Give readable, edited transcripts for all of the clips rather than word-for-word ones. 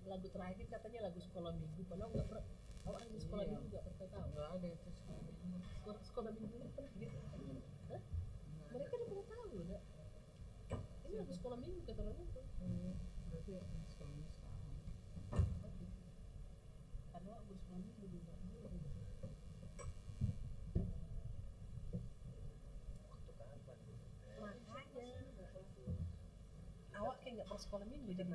Lagu terakhir katanya lagu sekolah minggu, padahal nggak pernah. Awak lagu sekolah minggu nggak pernah tahu? Nggak ada itu sekolah minggu. Sekolah minggu ini pernah gitu? Hah? Mereka udah pernah tahu udah. Ini lagu sekolah minggu kata orang itu. Berarti sekolahnya sekarang. Karena lagu sekolah minggu juga. Makanya awak kayak nggak pernah sekolah minggu jadi.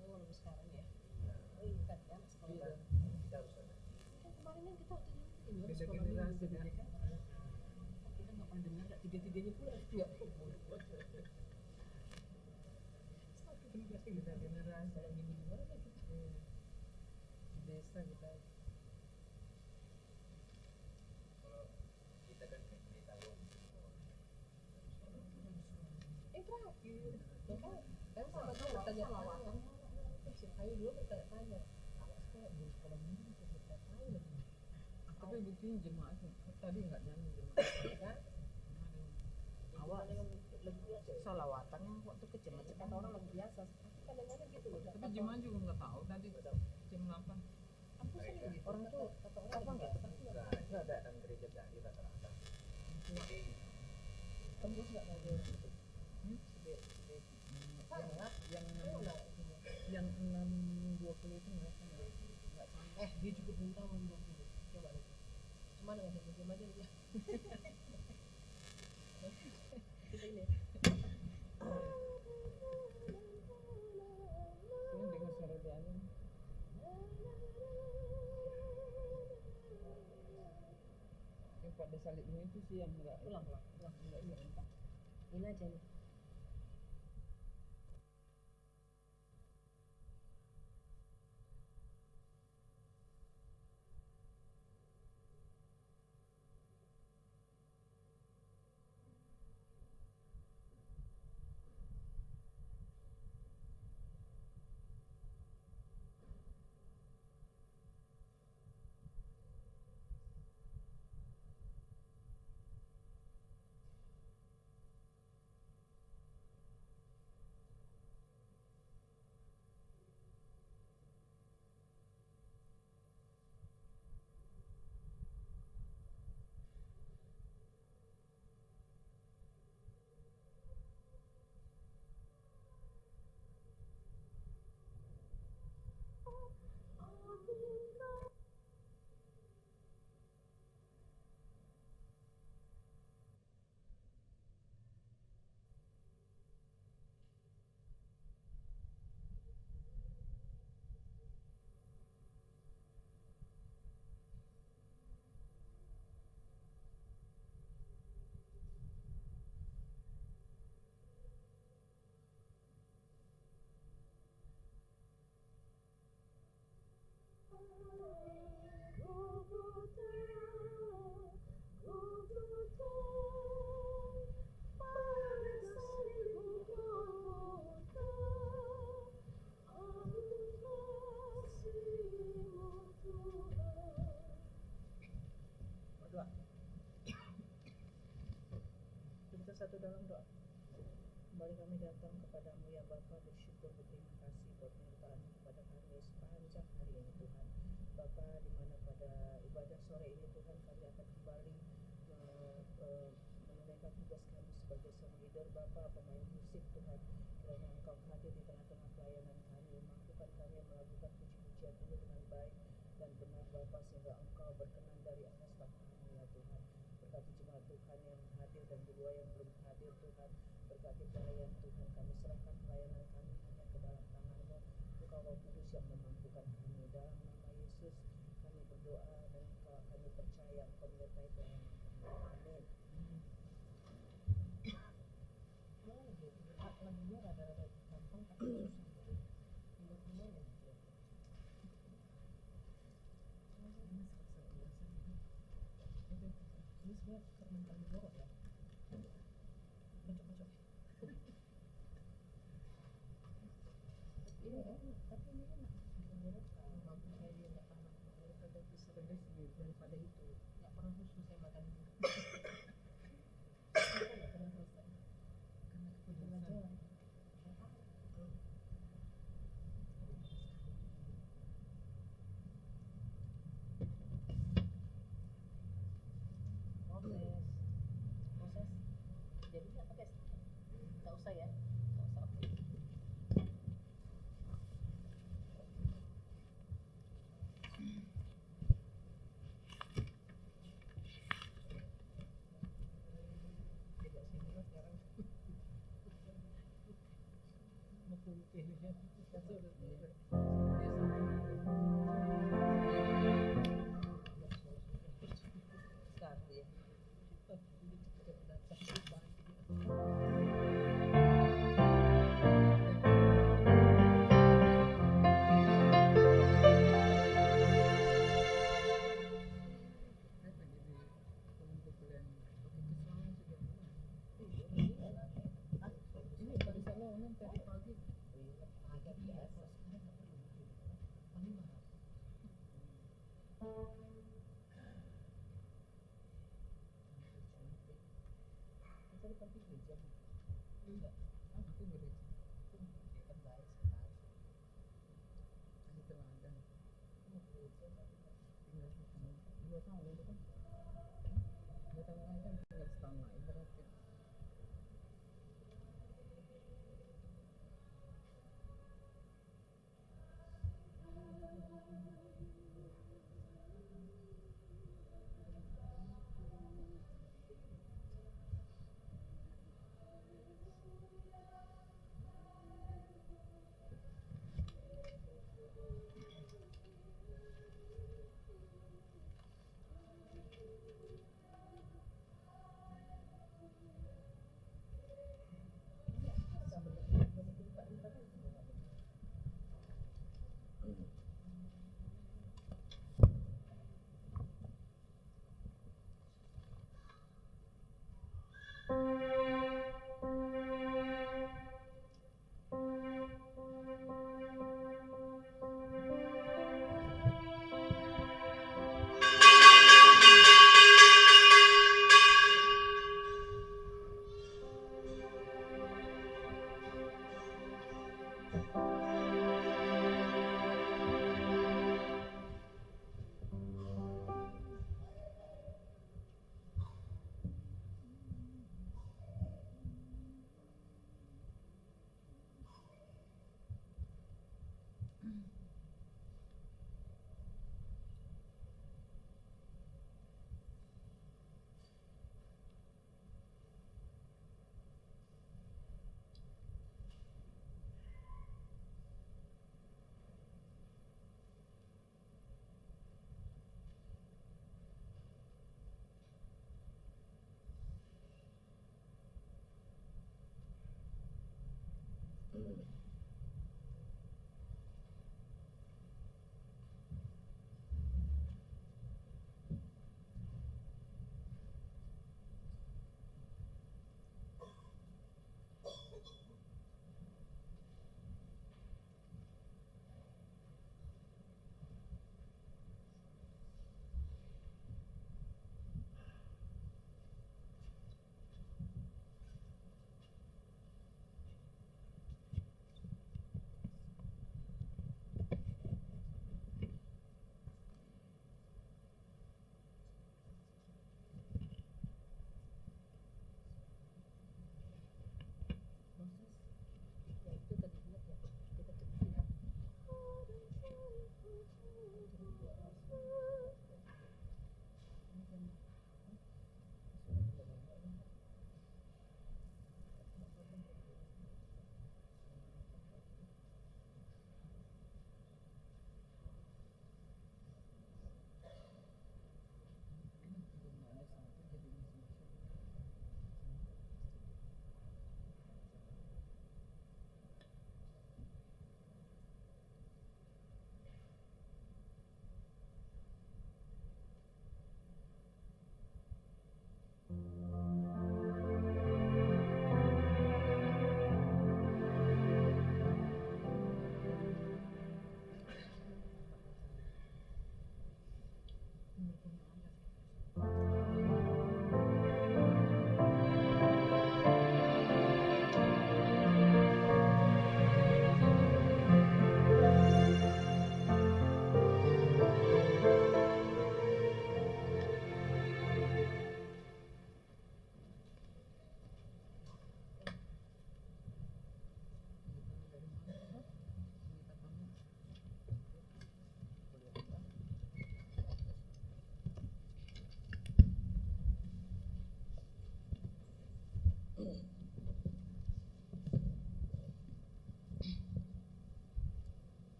Oh lagu sekarang ya. Oh iya kan ya sekolah baru. Kita harus ada. Kan kemarin kan kita waktu ini Beda sekolah generasi minggu kan. kan. Kita nggak pernah dengar tiga-tiganya pula juga. Satu generasi Beda generasi. sekolah minggu di mana kita? Di desa kita. Kalau kita kan di tahun Terakhir, kan sama tuh bertanya-tanya. Si Ayu dulu bertanya-tanya. Awak sekolah minggu bisa bertanya lagi. Tapi buktinya jemaah tadi nggak nyanyi jemaah. Kan? Awak Lagu biasa. salawatan yang waktu kecil Kata orang lagu biasa. Kadang-kadang gitu loh. tapi jemaah juga nggak tahu tadi jam 8. Aku sering gitu. Orang tuh kata orang Apa nggak? nggak datang gereja dari rata-rata. Tembus nggak ada. Yang 6.20 itu mereka nggak sampai. Dia juga belum tahu 20. Coba lagi. Cuma dengan diam aja dia. Kita ini. Ini dengar suara dia aja. Yang pada salibnya itu sih yang nggak Pulang. nggak serentak. Ini aja nih. Berdoa. Kita satu dalam doa. Kembali kami datang kepadamu ya Bapa, bersyukur berterima kasih buat penyertaan kepada kami sepanjang hari ini Tuhan. Bapa, di mana pada ibadah sore ini Tuhan kami akan kembali menunaikan tugas kami sebagai song leader Bapa, pemain musik Tuhan. Kiranya Engkau hadir di tengah-tengah pelayanan kami, mampukan kami melakukan puji-pujian ini dengan baik dan benar Bapa, sehingga Engkau berkenan dari atas kami ya Tuhan. berkati jemaat Tuhan yang hadir dan juga yang belum hadir Tuhan. Berkati pelayan Tuhan, kami serahkan pelayanan kami hanya ke dalam tangan-Mu. Engkau Roh Kudus yang memampukan kami. Dalam nama Yesus kami berdoa dan kami percaya Engkau menyertai pelayanan kami. Amin. Lagunya rada-rada gampang tapi susah. Ingat-ingat ya. Ini sebenarnya karena kami dorong ya. Cocok-cocok. Iya, tapi ini enak. Tenggorokan, mampunya dia nggak tahan. Daripada bisa pedas daripada itu. Nggak pernah susah saya makan itu. Saya nggak pernah selesai. Karena kepedesan. Proses jadi nggak pakai nggak usah ya, nggak usah. Oke. Tidak sini sekarang mau putih ya, ini dari sana orang tadi pagi agak biasa sekarang nggak perlu paling mahal. Tadi pagi gereja enggak, aku gereja itu kan baik sekali. Ada teladan. Aku mau gereja tinggal setahun, 2 tahun itu kan. 2 tahun lagi kan tinggal setahun lagi berarti.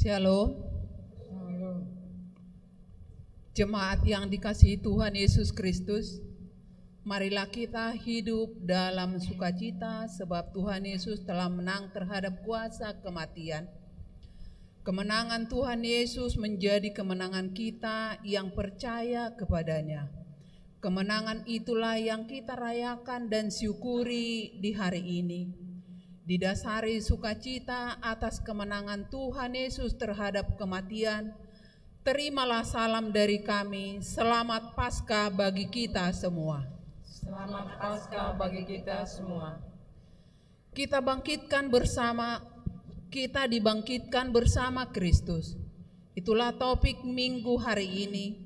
Shalom. Jemaat yang dikasihi Tuhan Yesus Kristus, marilah kita hidup dalam sukacita sebab Tuhan Yesus telah menang terhadap kuasa kematian. Kemenangan Tuhan Yesus menjadi kemenangan kita yang percaya kepadanya. Kemenangan itulah yang kita rayakan dan syukuri di hari ini. Didasari sukacita atas kemenangan Tuhan Yesus terhadap kematian, terimalah salam dari kami, selamat Paskah bagi kita semua. Selamat Paskah bagi kita semua. Kita dibangkitkan bersama Kristus. Itulah topik minggu hari ini.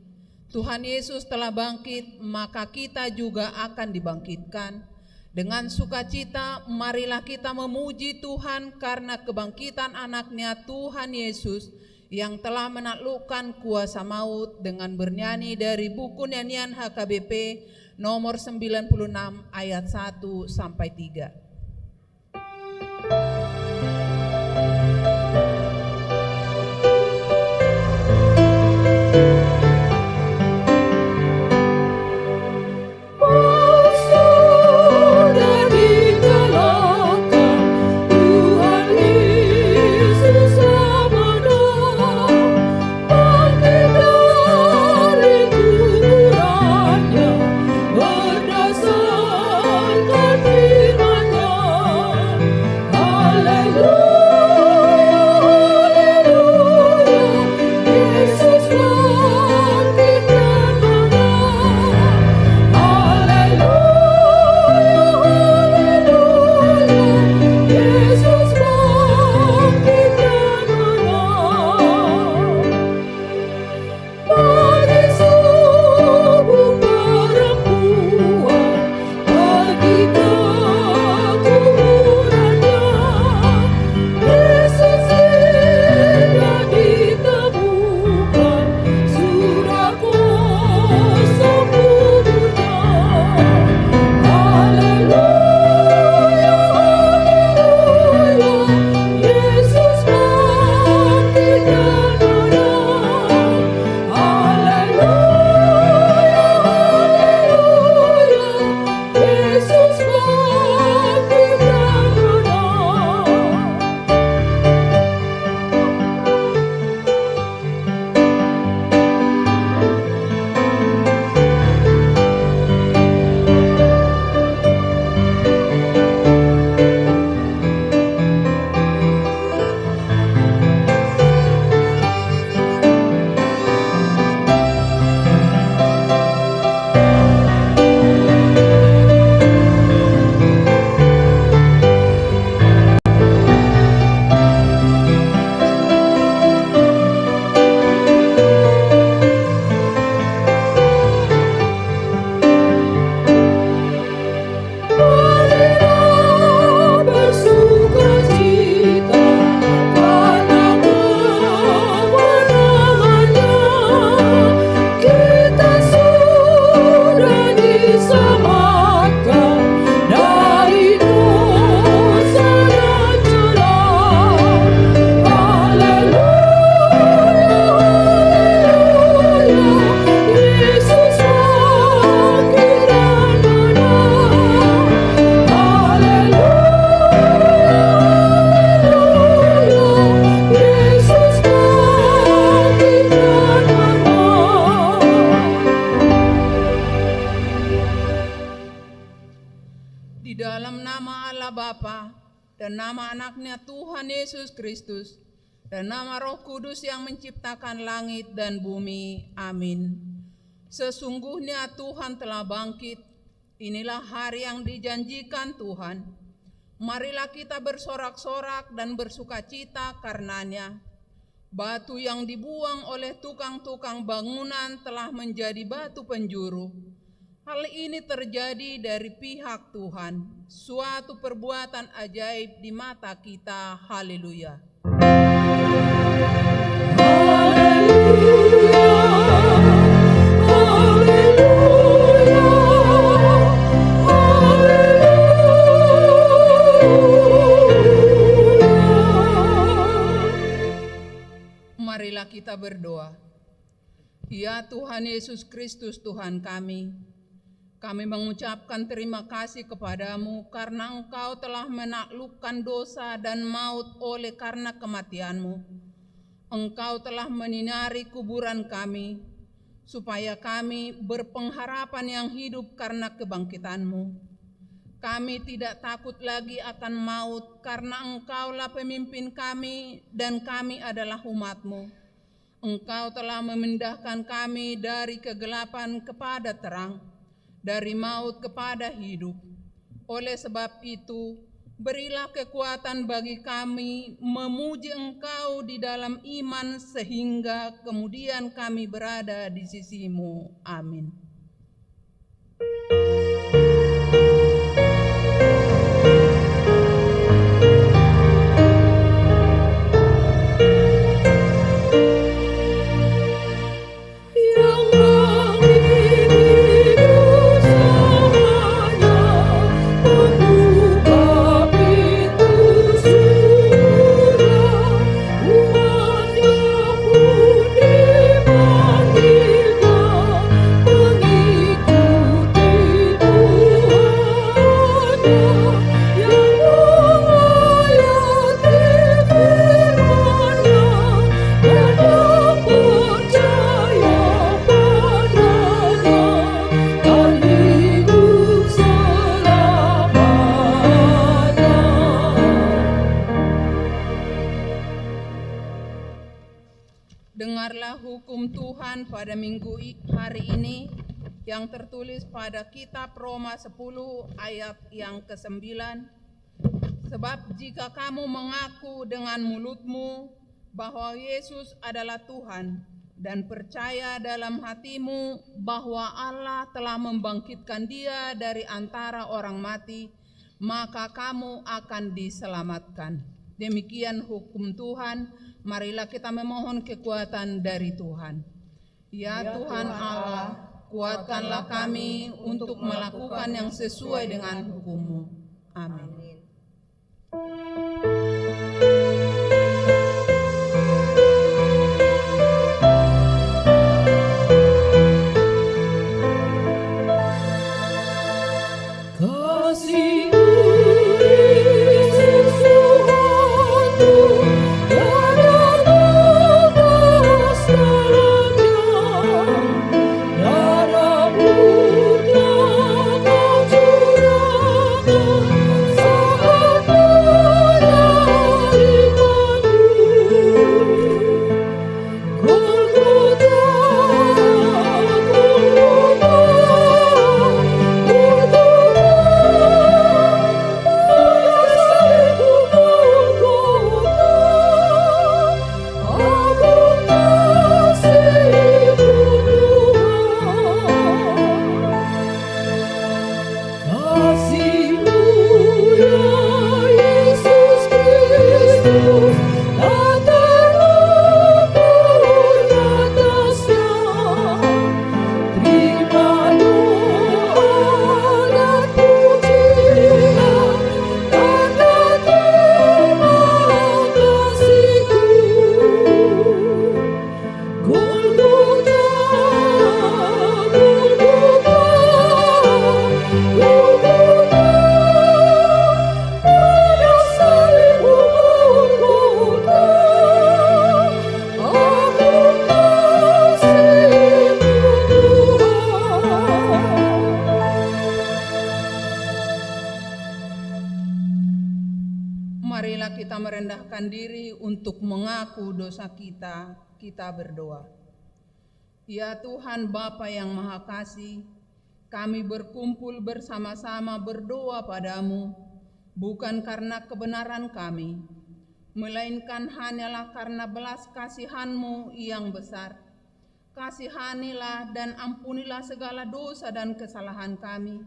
Tuhan Yesus telah bangkit, maka kita juga akan dibangkitkan. Dengan sukacita, marilah kita memuji Tuhan karena kebangkitan anaknya Tuhan Yesus yang telah menaklukkan kuasa maut dengan bernyanyi dari buku nyanyian HKBP nomor 96 ayat 1 sampai 3. dan nama Roh Kudus yang menciptakan langit dan bumi. Amin. Sesungguhnya Tuhan telah bangkit. Inilah hari yang dijanjikan Tuhan. Marilah kita bersorak-sorak dan bersukacita karenanya. Batu yang dibuang oleh tukang-tukang bangunan telah menjadi batu penjuru. Hal ini terjadi dari pihak Tuhan, suatu perbuatan ajaib di mata kita. Haleluya. Marilah kita berdoa. Ya Tuhan Yesus Kristus Tuhan kami mengucapkan terima kasih kepadamu karena Engkau telah menaklukkan dosa dan maut oleh karena kematianmu. Engkau telah menyinari kuburan kami, supaya kami berpengharapan yang hidup karena kebangkitanmu. Kami tidak takut lagi akan maut, karena Engkaulah pemimpin kami dan kami adalah umat-Mu. Engkau telah memindahkan kami dari kegelapan kepada terang, dari maut kepada hidup. Oleh sebab itu, berilah kekuatan bagi kami memuji Engkau di dalam iman, sehingga kemudian kami berada di sisi-Mu. Amin. Dengarlah hukum Tuhan pada hari ini yang tertulis pada kitab Roma 10 ayat yang ke-9. Sebab jika kamu mengaku dengan mulutmu bahwa Yesus adalah Tuhan dan percaya dalam hatimu bahwa Allah telah membangkitkan Dia dari antara orang mati, maka kamu akan diselamatkan. Demikian hukum Tuhan. Marilah kita memohon kekuatan dari Tuhan. Ya Tuhan Allah, kuatkanlah kami untuk melakukan yang sesuai dengan hukum-Mu. Amin. Saat merendahkan diri untuk mengaku dosa kita, kita berdoa. Ya Tuhan Bapa yang Maha Kasih, kami berkumpul bersama-sama berdoa padamu, bukan karena kebenaran kami, melainkan hanyalah karena belas kasihan-Mu yang besar. Kasihanilah dan ampunilah segala dosa dan kesalahan kami.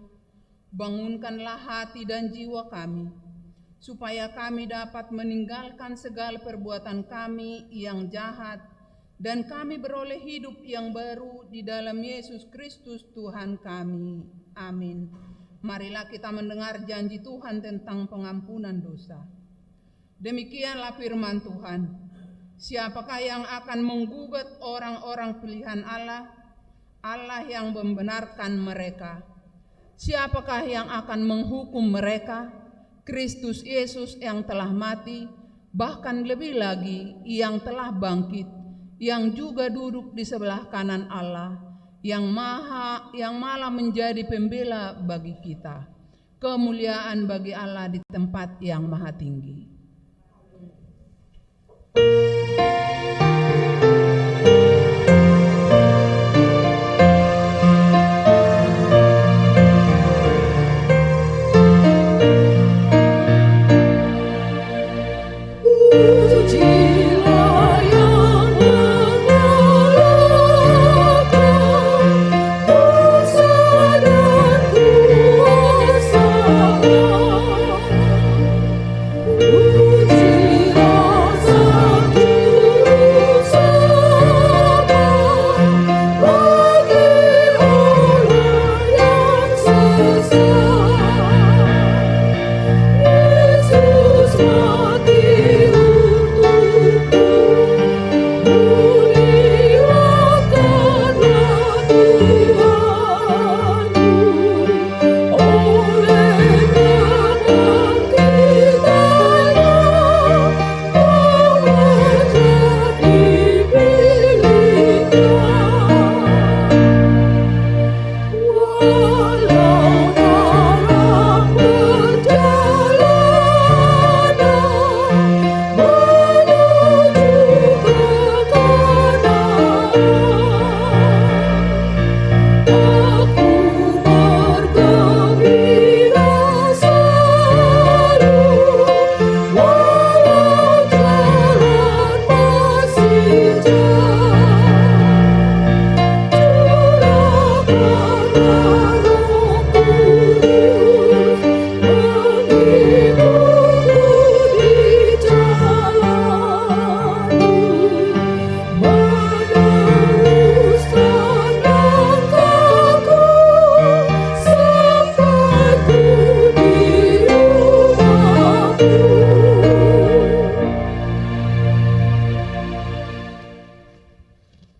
Bangunkanlah hati dan jiwa kami, supaya kami dapat meninggalkan segala perbuatan kami yang jahat, dan kami beroleh hidup yang baru di dalam Yesus Kristus Tuhan kami. Amin. Marilah kita mendengar janji Tuhan tentang pengampunan dosa. Demikianlah firman Tuhan. Siapakah yang akan menggugat orang-orang pilihan Allah, Allah yang membenarkan mereka? Siapakah yang akan menghukum mereka? Kristus Yesus yang telah mati, bahkan lebih lagi yang telah bangkit, yang juga duduk di sebelah kanan Allah, yang malah menjadi pembela bagi kita. Kemuliaan bagi Allah di tempat yang maha tinggi.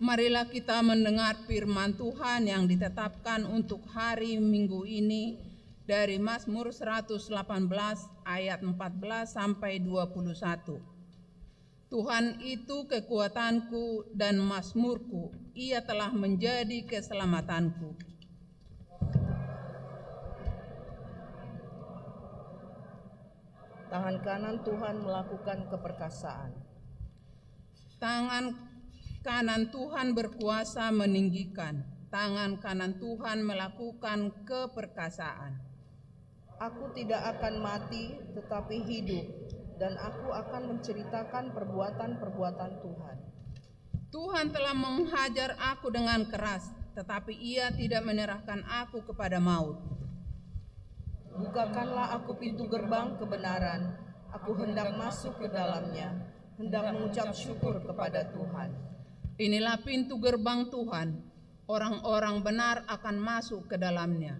Marilah kita mendengar firman Tuhan yang ditetapkan untuk hari Minggu ini dari Mazmur 118 ayat 14 sampai 21. Tuhan itu kekuatanku dan mazmurku, Ia telah menjadi keselamatanku. Tangan kanan Tuhan melakukan keperkasaan. Tangan kanan Tuhan berkuasa meninggikan, tangan kanan Tuhan melakukan keperkasaan. Aku tidak akan mati tetapi hidup, dan aku akan menceritakan perbuatan-perbuatan Tuhan. Tuhan telah menghajar aku dengan keras, tetapi Ia tidak menyerahkan aku kepada maut. Bukakanlah aku pintu gerbang kebenaran, aku hendak masuk ke dalamnya, hendak mengucap syukur kepada Tuhan. Inilah pintu gerbang Tuhan, orang-orang benar akan masuk ke dalamnya.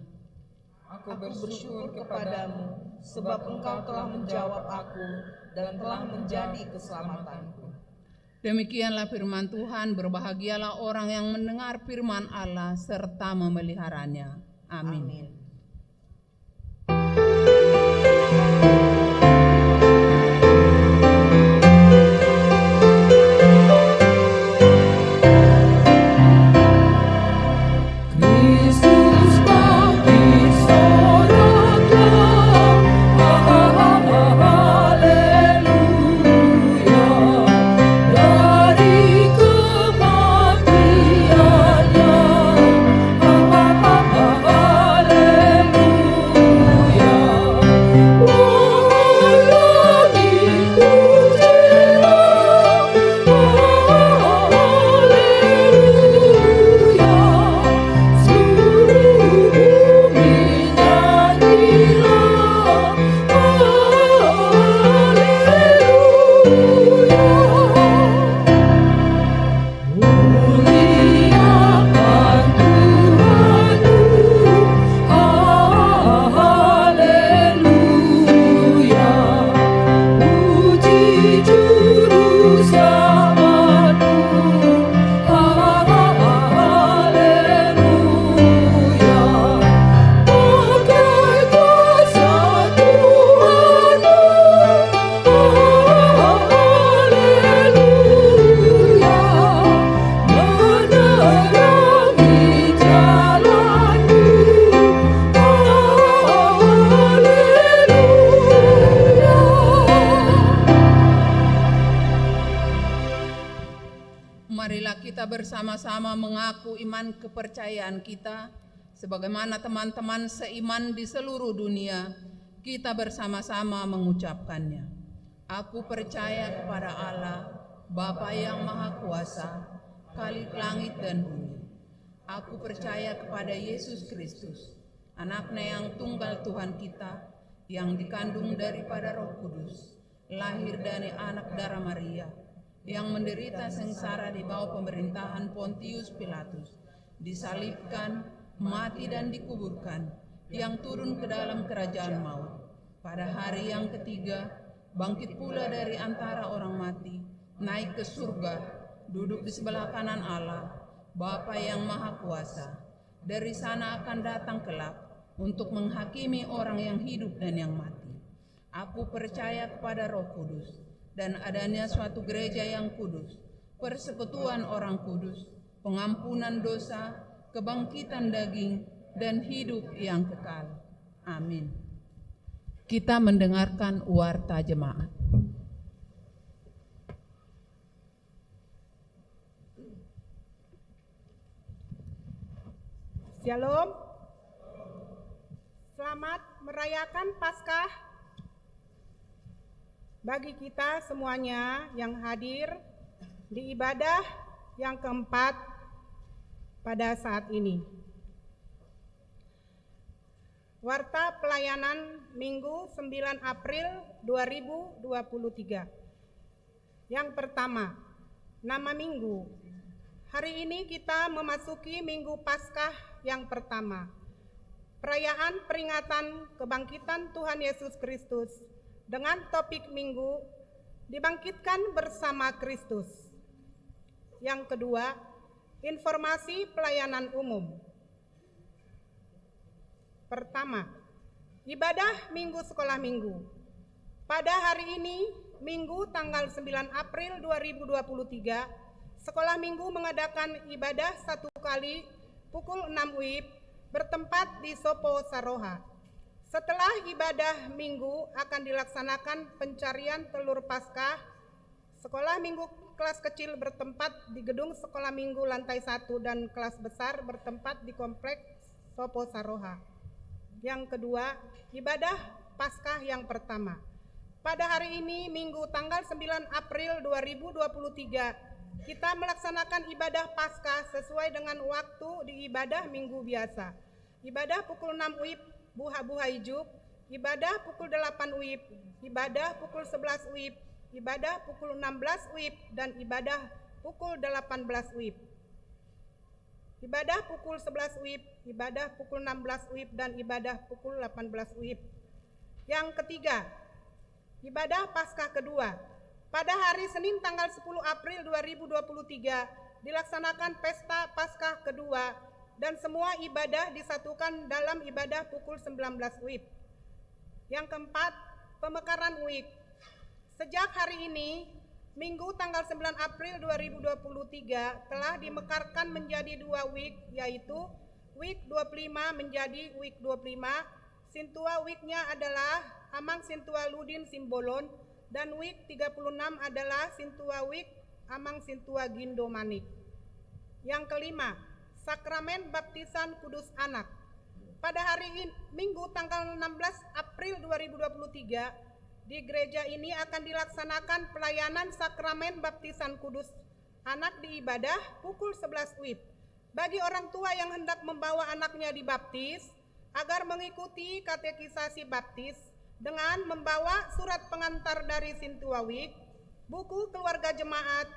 Aku bersyukur kepadamu, sebab Engkau telah menjawab aku dan telah menjadi keselamatanku. Demikianlah firman Tuhan, berbahagialah orang yang mendengar firman Allah serta memeliharanya. Amin. Amin. Haleluya. bersama-sama mengaku iman kepercayaan kita, sebagaimana teman-teman seiman di seluruh dunia, kita bersama-sama mengucapkannya. Aku percaya kepada Allah, Bapa yang Maha Kuasa, Khalik langit dan bumi. Aku percaya kepada Yesus Kristus, Anak-Nya yang tunggal Tuhan kita, yang dikandung daripada Roh Kudus, lahir dari anak darah Maria, yang menderita sengsara di bawah pemerintahan Pontius Pilatus, disalibkan, mati dan dikuburkan, yang turun ke dalam kerajaan maut. Pada hari yang ketiga, bangkit pula dari antara orang mati, naik ke surga, duduk di sebelah kanan Allah, Bapa yang Maha Kuasa. Dari sana akan datang kelak untuk menghakimi orang yang hidup dan yang mati. Aku percaya kepada Roh Kudus dan adanya suatu gereja yang kudus, persekutuan orang kudus, pengampunan dosa, kebangkitan daging, dan hidup yang kekal. Amin. Kita mendengarkan warta jemaat. Shalom. Selamat merayakan Paskah bagi kita semuanya yang hadir di ibadah yang keempat pada saat ini. Warta pelayanan Minggu 9 April 2023. Yang pertama, nama minggu. Hari ini kita memasuki Minggu Paskah yang pertama, perayaan peringatan kebangkitan Tuhan Yesus Kristus dengan topik minggu dibangkitkan bersama Kristus. Yang kedua, informasi pelayanan umum. Pertama, ibadah Minggu Sekolah Minggu. Pada hari ini, Minggu tanggal 9 April 2023, Sekolah Minggu mengadakan ibadah 1 kali pukul 6 WIB bertempat di Sopo Saroha. Setelah ibadah Minggu akan dilaksanakan pencarian telur Paskah. Sekolah Minggu kelas kecil bertempat di gedung Sekolah Minggu lantai 1 dan kelas besar bertempat di kompleks Sopo Saroha. Yang kedua, ibadah Paskah yang pertama. Pada hari ini, Minggu tanggal 9 April 2023, kita melaksanakan ibadah Paskah sesuai dengan waktu di ibadah Minggu biasa. Ibadah pukul 6 WIB buha-buha ijuk, ibadah pukul 8 WIB, ibadah pukul 11 WIB, ibadah pukul 16 WIB, dan ibadah pukul 18 WIB. Ibadah pukul 11 WIB, ibadah pukul 16 WIB, dan ibadah pukul 18 WIB. Yang ketiga, ibadah Paskah kedua. Pada hari Senin tanggal 10 April 2023 dilaksanakan pesta Paskah kedua dan semua ibadah disatukan dalam ibadah pukul 19 WIB. Yang keempat, pemekaran WIB. Sejak hari ini, Minggu tanggal 9 April 2023 telah dimekarkan menjadi 2 WIB, yaitu WIB 25 menjadi WIB 25. Sintua WIB-nya adalah Amang Sintua Ludin Simbolon, dan WIB 36 adalah Sintua WIB Amang Sintua Gindo Manik. Yang kelima, Sakramen Baptisan Kudus Anak. Pada hari ini, Minggu tanggal 16 April 2023, di gereja ini akan dilaksanakan pelayanan Sakramen Baptisan Kudus Anak di ibadah pukul 11 WIB. Bagi orang tua yang hendak membawa anaknya dibaptis, agar mengikuti katekisasi baptis, dengan membawa surat pengantar dari Sintua WIB, buku keluarga jemaat,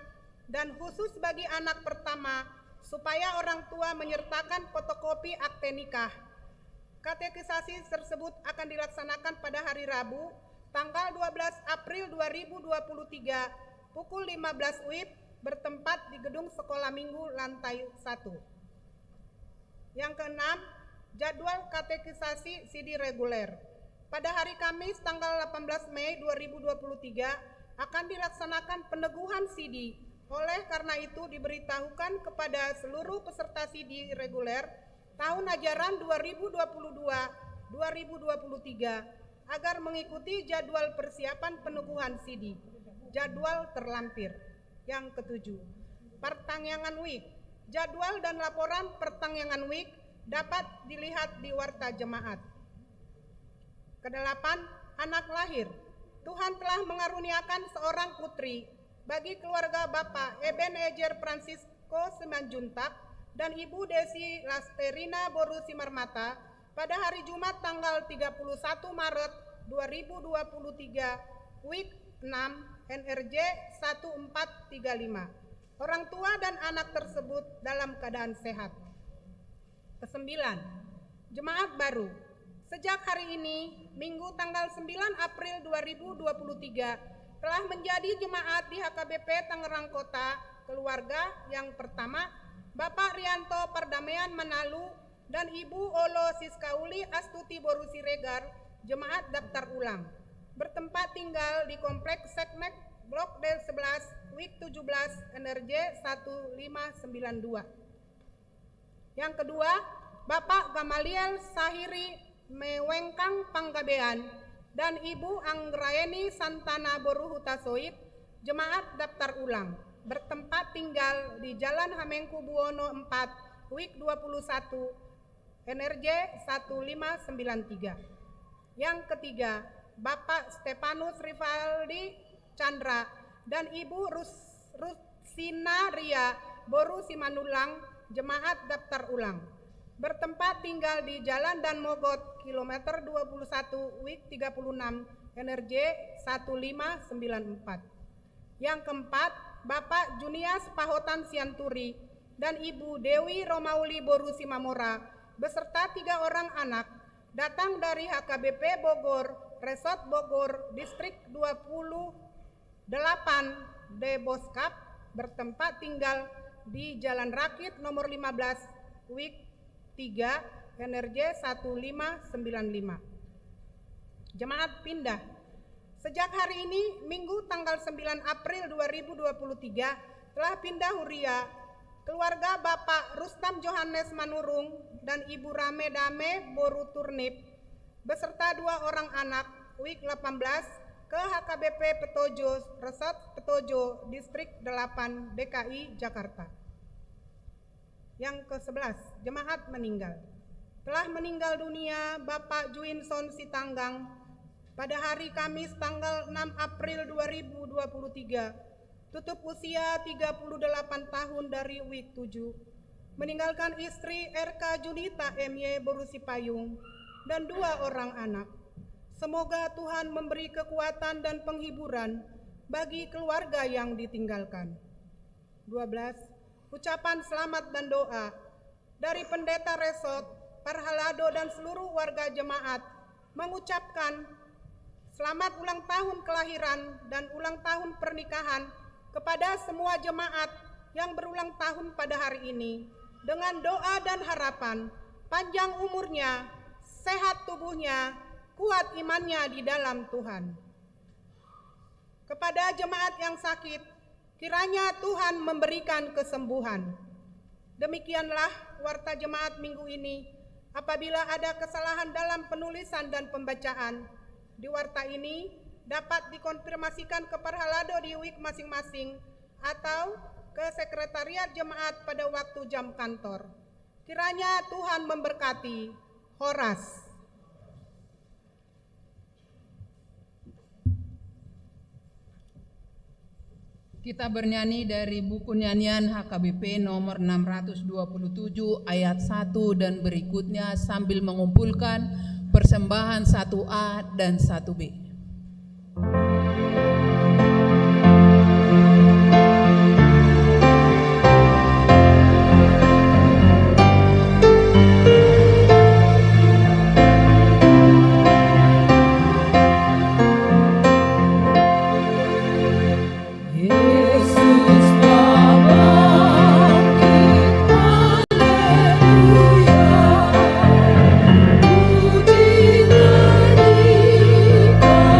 dan khusus bagi anak pertama, supaya orang tua menyertakan fotokopi akte nikah. Katekisasi tersebut akan dilaksanakan pada hari Rabu, tanggal 12 April 2023, pukul 15 WIB, bertempat di gedung Sekolah Minggu lantai 1. Yang keenam, jadwal katekisasi CD reguler. Pada hari Kamis tanggal 18 Mei 2023 akan dilaksanakan peneguhan CD. Oleh karena itu diberitahukan kepada seluruh peserta CD reguler tahun ajaran 2022-2023 agar mengikuti jadwal persiapan peneguhan CD. Jadwal terlampir. Yang ketujuh, pertanyaan WIB. Jadwal dan laporan pertengahan week dapat dilihat di Warta Jemaat. Kedelapan, anak lahir. Tuhan telah mengaruniakan seorang putri bagi keluarga Bapak Ebenezer Francisco Simanjuntak dan Ibu Desi Lasterina Boru Simarmata pada hari Jumat tanggal 31 Maret 2023, week 6, NRJ 1435. Orang tua dan anak tersebut dalam keadaan sehat. Kesembilan, jemaat baru. Sejak hari ini, Minggu tanggal 9 April 2023, telah menjadi jemaat di HKBP Tangerang Kota keluarga yang pertama, Bapak Rianto Pardamaian Manalu dan Ibu Olo Siskauli Astuti Boru Siregar, jemaat daftar ulang. Bertempat tinggal di Kompleks Seknek Blok D11, week 17, NRJ 1592. Yang kedua, Bapak Gamaliel Sahiri Mewengkang Panggabean dan Ibu Anggraeni Santana Boru Hutasoid, jemaat daftar ulang. Bertempat tinggal di Jalan Hamengku Buwono 4, week 21, NRJ 1593. Yang ketiga, Bapak Stefanus Rivaldi Chandra dan Ibu Rusina Ria Boru Simanulang, jemaat daftar ulang. Bertempat tinggal di Jalan Dan Mogot, kilometer 21, week 36, NRJ 1594. Yang keempat, Bapak Junias Pahotan Sianturi dan Ibu Dewi Romauli Boru Simamora beserta 3 orang anak datang dari HKBP Bogor, Resort Bogor, Distrik 28 D Boskap, bertempat tinggal di Jalan Rakit nomor 15, week 3, NRJ 1595. Jemaat pindah. Sejak hari ini, Minggu tanggal 9 April 2023, telah pindah huria keluarga Bapak Rustam Johannes Manurung dan Ibu Rame Dame Boru Turnip beserta 2 orang anak, week 18, ke HKBP Petojo, Resort Petojo, Distrik 8, DKI, Jakarta. Yang ke-11, jemaat meninggal. Telah meninggal dunia Bapak Juinson Sitanggang pada hari Kamis tanggal 6 April 2023, tutup usia 38 tahun dari week 7, meninggalkan istri RK Junita MY Boru Sipayung dan 2 orang anak. Semoga Tuhan memberi kekuatan dan penghiburan bagi keluarga yang ditinggalkan. 12. Ucapan selamat dan doa dari Pendeta Resort, Parhalado dan seluruh warga jemaat mengucapkan selamat ulang tahun kelahiran dan ulang tahun pernikahan kepada semua jemaat yang berulang tahun pada hari ini, dengan doa dan harapan panjang umurnya, sehat tubuhnya, kuat imannya di dalam Tuhan. Kepada jemaat yang sakit, kiranya Tuhan memberikan kesembuhan. Demikianlah warta jemaat minggu ini. Apabila ada kesalahan dalam penulisan dan pembacaan di warta ini, dapat dikonfirmasikan ke Parhalado di week masing-masing atau ke sekretariat jemaat pada waktu jam kantor. Kiranya Tuhan memberkati. Horas. Kita bernyanyi dari buku nyanyian HKBP nomor 627 ayat 1 dan berikutnya sambil mengumpulkan persembahan 1A dan 1B. Puji nyanyikan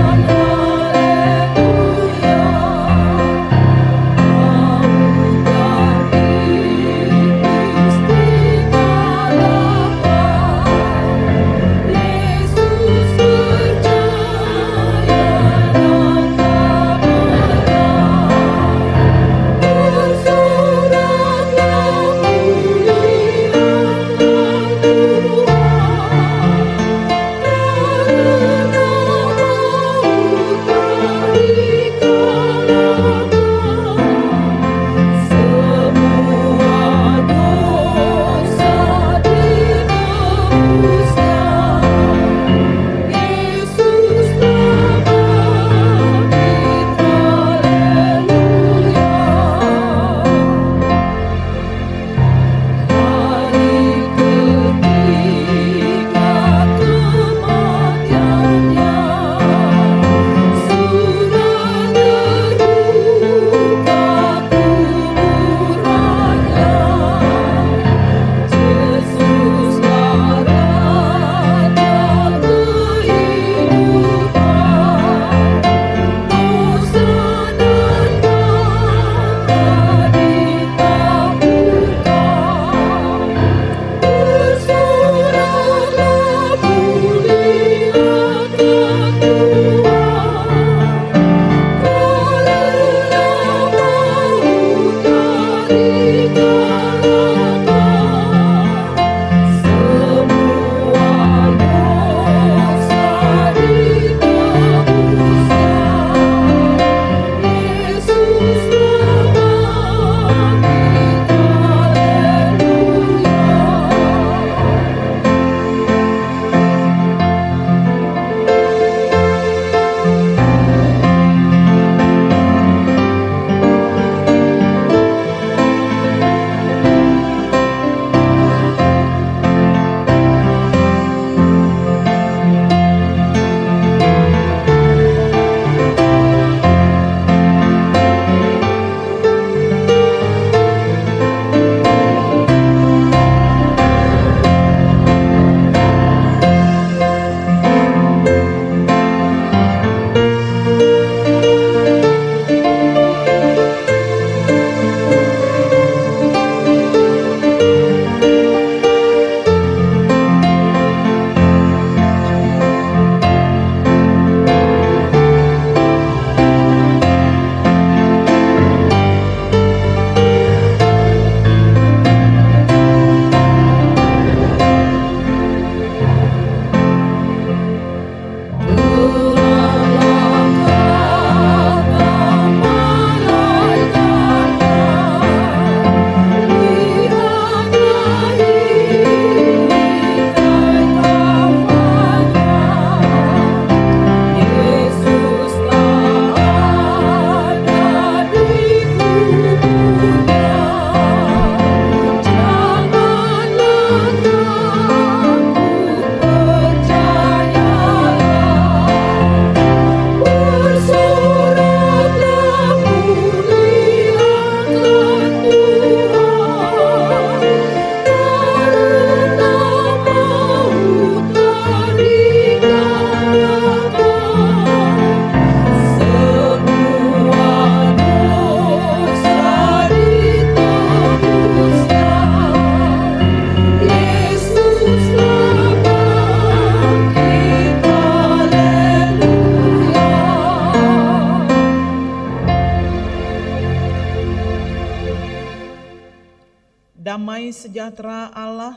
sejahtera Allah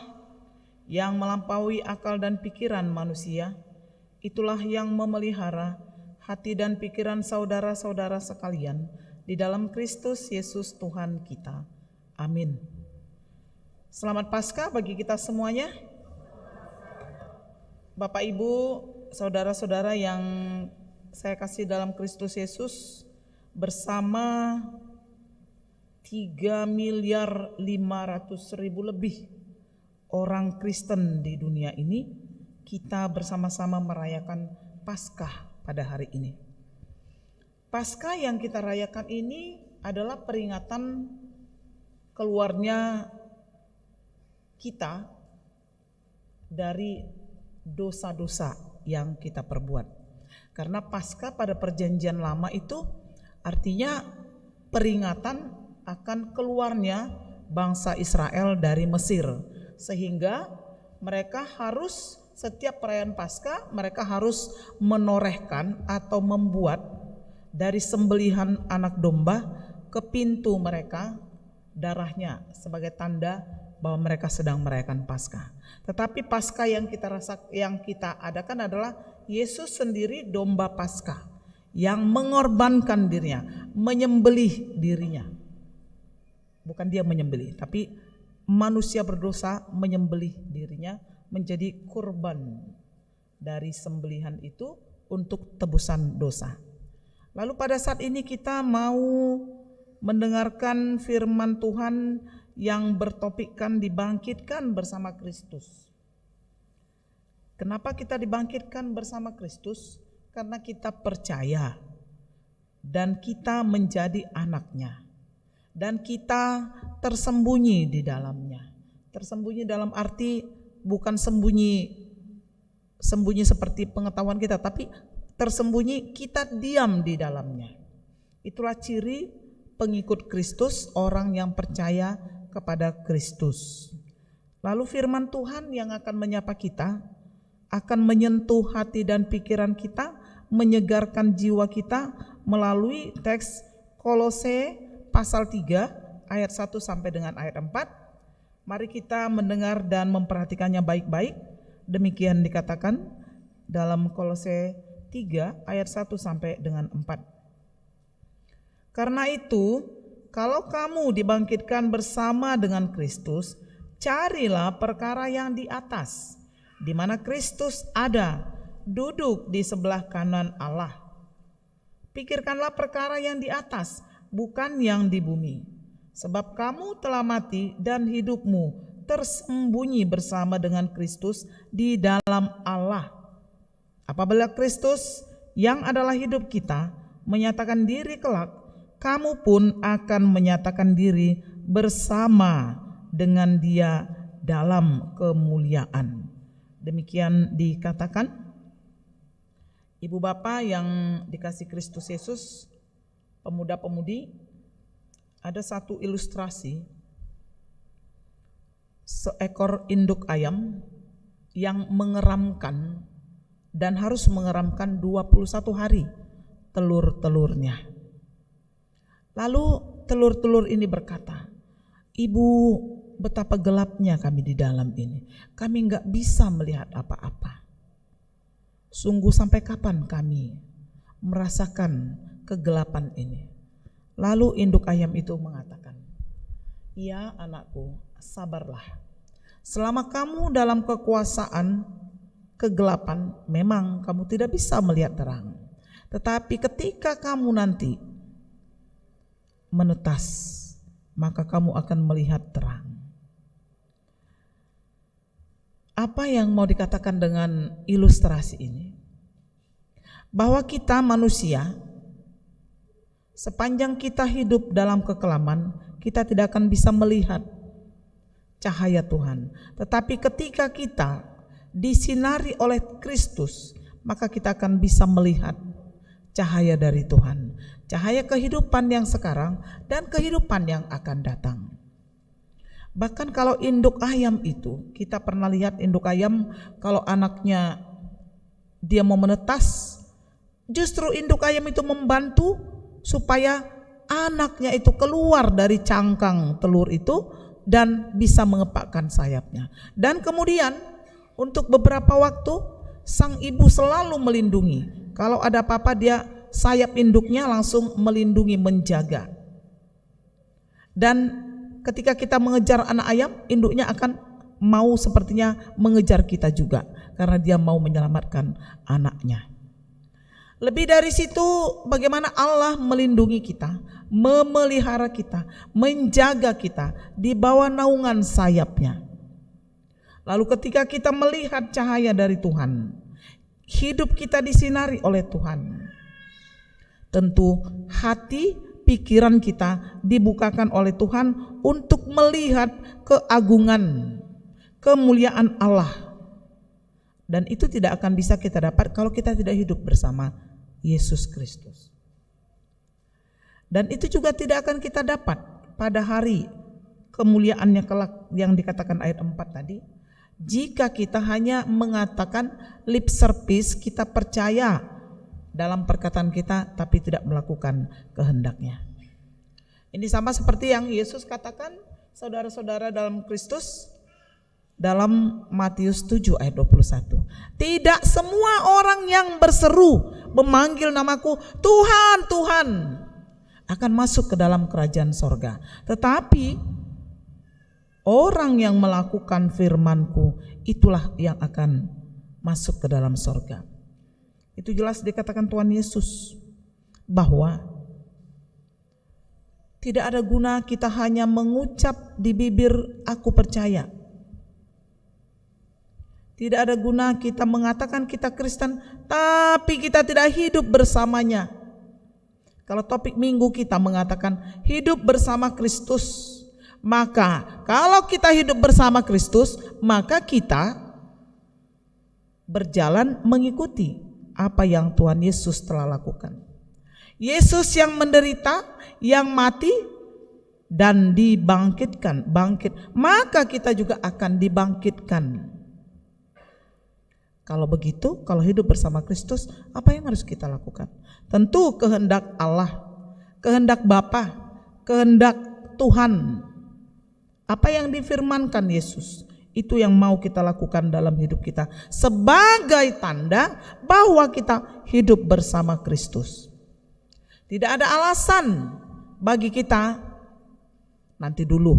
yang melampaui akal dan pikiran manusia, itulah yang memelihara hati dan pikiran saudara-saudara sekalian di dalam Kristus Yesus Tuhan kita. Amin. Selamat Paskah bagi kita semuanya. Bapak Ibu, saudara-saudara yang saya kasih dalam Kristus Yesus, bersama 3.500.000 lebih orang Kristen di dunia ini, kita bersama-sama merayakan Paskah pada hari ini. Paskah yang kita rayakan ini adalah peringatan keluarnya kita dari dosa-dosa yang kita perbuat. Karena Paskah pada perjanjian lama itu artinya peringatan akan keluarnya bangsa Israel dari Mesir, sehingga mereka harus setiap perayaan Paskah mereka harus menorehkan atau membuat dari sembelihan anak domba ke pintu mereka darahnya sebagai tanda bahwa mereka sedang merayakan Paskah. Tetapi Paskah yang kita adakan adalah Yesus sendiri domba Paskah yang mengorbankan dirinya, menyembelih dirinya. Bukan dia menyembelih, tapi manusia berdosa menyembelih dirinya menjadi kurban dari sembelihan itu untuk tebusan dosa. Lalu pada saat ini kita mau mendengarkan firman Tuhan yang bertopikkan dibangkitkan bersama Kristus. Kenapa kita dibangkitkan bersama Kristus? Karena kita percaya dan kita menjadi anaknya dan kita tersembunyi di dalamnya. Tersembunyi dalam arti bukan sembunyi seperti pengetahuan kita, tapi tersembunyi kita diam di dalamnya. Itulah ciri pengikut Kristus, orang yang percaya kepada Kristus. Lalu firman Tuhan yang akan menyapa kita, akan menyentuh hati dan pikiran kita, menyegarkan jiwa kita melalui teks Kolose pasal 3 ayat 1 sampai dengan ayat 4. Mari kita mendengar dan memperhatikannya baik-baik. Demikian dikatakan dalam Kolose 3 ayat 1 sampai dengan 4. Karena itu, kalau kamu dibangkitkan bersama dengan Kristus, carilah perkara yang di atas, di mana Kristus ada, duduk di sebelah kanan Allah. Pikirkanlah perkara yang di atas, bukan yang di bumi. Sebab kamu telah mati dan hidupmu tersembunyi bersama dengan Kristus di dalam Allah. Apabila Kristus yang adalah hidup kita menyatakan diri kelak, kamu pun akan menyatakan diri bersama dengan Dia dalam kemuliaan. Demikian dikatakan. Ibu bapak yang dikasih Kristus Yesus, pemuda-pemudi, ada satu ilustrasi seekor induk ayam yang mengeramkan dan harus mengeramkan 21 hari telur-telurnya. Lalu telur-telur ini berkata, "Ibu, betapa gelapnya kami di dalam ini. Kami enggak bisa melihat apa-apa. Sungguh sampai kapan kami merasakan kegelapan ini?" Lalu induk ayam itu mengatakan, "Ya anakku, sabarlah. Selama kamu dalam kekuasaan kegelapan, memang kamu tidak bisa melihat terang. Tetapi ketika kamu nanti menetas, maka kamu akan melihat terang." Apa yang mau dikatakan dengan ilustrasi ini? Bahwa kita manusia, sepanjang kita hidup dalam kekelaman, kita tidak akan bisa melihat cahaya Tuhan. Tetapi ketika kita disinari oleh Kristus, maka kita akan bisa melihat cahaya dari Tuhan. Cahaya kehidupan yang sekarang dan kehidupan yang akan datang. Bahkan kalau induk ayam itu, kita pernah lihat induk ayam kalau anaknya dia mau menetas, justru induk ayam itu membantu supaya anaknya itu keluar dari cangkang telur itu dan bisa mengepakkan sayapnya. Dan kemudian untuk beberapa waktu sang ibu selalu melindungi. Kalau ada apa-apa dia sayap induknya langsung melindungi, menjaga. Dan ketika kita mengejar anak ayam, induknya akan mau sepertinya mengejar kita juga karena dia mau menyelamatkan anaknya. Lebih dari situ, bagaimana Allah melindungi kita, memelihara kita, menjaga kita di bawah naungan sayapnya. Lalu ketika kita melihat cahaya dari Tuhan, hidup kita disinari oleh Tuhan, tentu hati, pikiran kita dibukakan oleh Tuhan untuk melihat keagungan, kemuliaan Allah. Dan itu tidak akan bisa kita dapat kalau kita tidak hidup bersama Yesus Kristus. Dan itu juga tidak akan kita dapat pada hari kemuliaannya kelak yang dikatakan ayat 4 tadi, jika kita hanya mengatakan lip service, kita percaya dalam perkataan kita tapi tidak melakukan kehendaknya. Ini sama seperti yang Yesus katakan, saudara-saudara dalam Kristus, dalam Matius 7 ayat 21. Tidak semua orang yang berseru memanggil namaku Tuhan, Tuhan akan masuk ke dalam kerajaan sorga, tetapi orang yang melakukan firmanku itulah yang akan masuk ke dalam sorga. Itu jelas dikatakan Tuhan Yesus bahwa tidak ada guna kita hanya mengucap di bibir aku percaya. Tidak ada guna kita mengatakan kita Kristen tapi kita tidak hidup bersamanya. Kalau topik minggu kita mengatakan hidup bersama Kristus, maka kalau kita hidup bersama Kristus, maka kita berjalan mengikuti apa yang Tuhan Yesus telah lakukan. Yesus yang menderita, yang mati dan dibangkitkan, bangkit, maka kita juga akan dibangkitkan. Kalau begitu, kalau hidup bersama Kristus, apa yang harus kita lakukan? Tentu kehendak Allah, kehendak Bapa, kehendak Tuhan. Apa yang difirmankan Yesus, itu yang mau kita lakukan dalam hidup kita sebagai tanda bahwa kita hidup bersama Kristus. Tidak ada alasan bagi kita nanti dulu,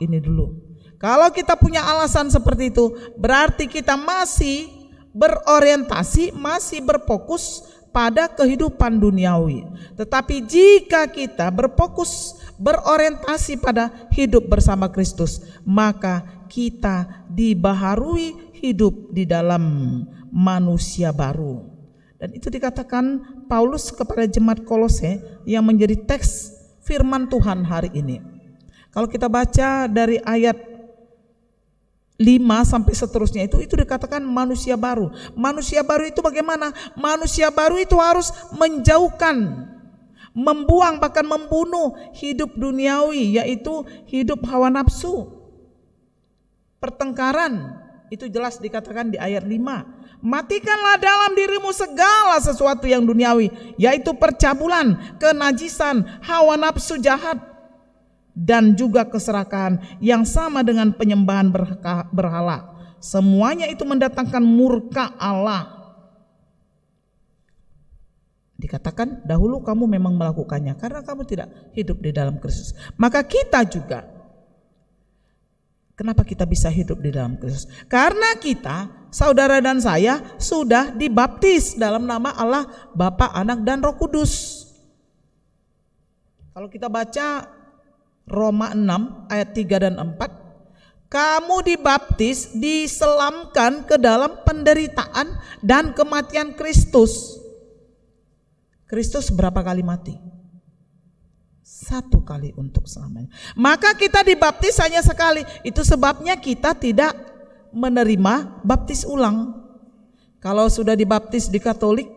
ini dulu. Kalau kita punya alasan seperti itu, berarti kita masih berorientasi, masih berfokus pada kehidupan duniawi. Tetapi jika kita berfokus, berorientasi pada hidup bersama Kristus, maka kita dibaharui hidup di dalam manusia baru. Dan itu dikatakan Paulus kepada jemaat Kolose yang menjadi teks firman Tuhan hari ini. Kalau kita baca dari ayat 5 sampai seterusnya itu dikatakan manusia baru. Manusia baru itu bagaimana? Manusia baru itu harus menjauhkan, membuang bahkan membunuh hidup duniawi, yaitu hidup hawa nafsu, pertengkaran. Itu jelas dikatakan di ayat 5. Matikanlah dalam dirimu segala sesuatu yang duniawi, yaitu percabulan, kenajisan, hawa nafsu jahat, dan juga keserakahan yang sama dengan penyembahan berhala. Semuanya itu mendatangkan murka Allah. Dikatakan dahulu kamu memang melakukannya karena kamu tidak hidup di dalam Kristus. Maka kita juga, kenapa kita bisa hidup di dalam Kristus? Karena kita, saudara dan saya, sudah dibaptis dalam nama Allah, Bapa, Anak, dan Roh Kudus. Kalau kita baca Roma 6 ayat 3 dan 4, kamu dibaptis, diselamkan ke dalam penderitaan dan kematian Kristus. Kristus berapa kali mati? 1 kali untuk selamanya. Maka kita dibaptis hanya sekali. Itu sebabnya kita tidak menerima baptis ulang. Kalau sudah dibaptis di Katolik,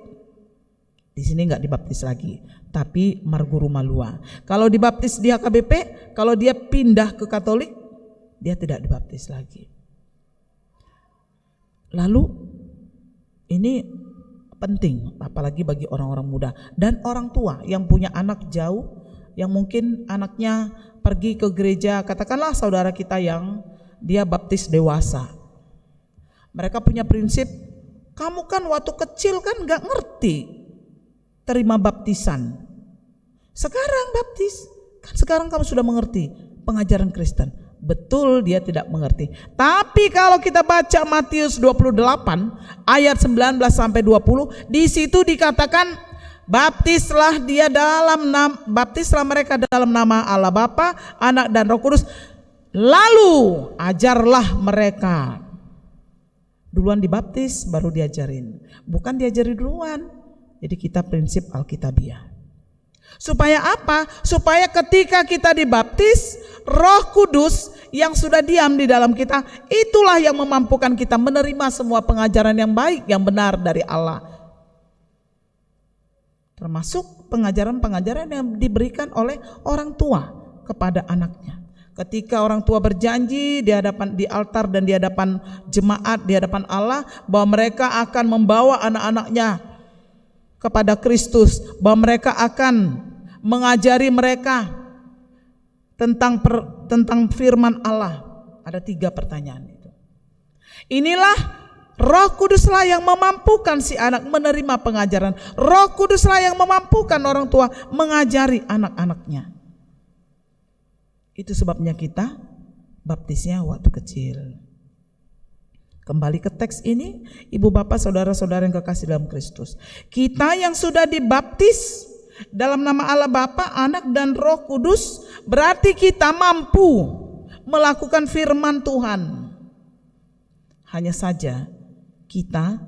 di sini nggak dibaptis lagi, tapi Marguru Malua. Kalau dibaptis di HKBP, kalau dia pindah ke Katolik, dia tidak dibaptis lagi. Lalu ini penting, apalagi bagi orang-orang muda dan orang tua yang punya anak jauh, yang mungkin anaknya pergi ke gereja, katakanlah saudara kita yang dia baptis dewasa. Mereka punya prinsip, kamu kan waktu kecil kan gak ngerti terima baptisan. Sekarang baptis, kan sekarang kamu sudah mengerti pengajaran Kristen. Betul, dia tidak mengerti. Tapi kalau kita baca Matius 28 ayat 19 sampai 20, di situ dikatakan baptislah mereka dalam nama Allah Bapa, Anak dan Roh Kudus. Lalu ajarlah mereka. Duluan dibaptis baru diajarin. Bukan diajari duluan. Jadi kita prinsip Alkitabiah. Supaya apa? Supaya ketika kita dibaptis, Roh Kudus yang sudah diam di dalam kita, itulah yang memampukan kita menerima semua pengajaran yang baik, yang benar dari Allah. Termasuk pengajaran-pengajaran yang diberikan oleh orang tua kepada anaknya. Ketika orang tua berjanji di altar dan di hadapan jemaat, di hadapan Allah, bahwa mereka akan membawa anak-anaknya kepada Kristus, bahwa mereka akan mengajari mereka tentang firman Allah. Ada 3 pertanyaan itu. Inilah Roh Kuduslah yang memampukan si anak menerima pengajaran. Roh Kuduslah yang memampukan orang tua mengajari anak-anaknya. Itu sebabnya kita baptisnya waktu kecil. Kembali ke teks ini, ibu bapak saudara-saudara yang kekasih dalam Kristus. Kita yang sudah dibaptis dalam nama Allah Bapa, Anak dan Roh Kudus, berarti kita mampu melakukan firman Tuhan. Hanya saja kita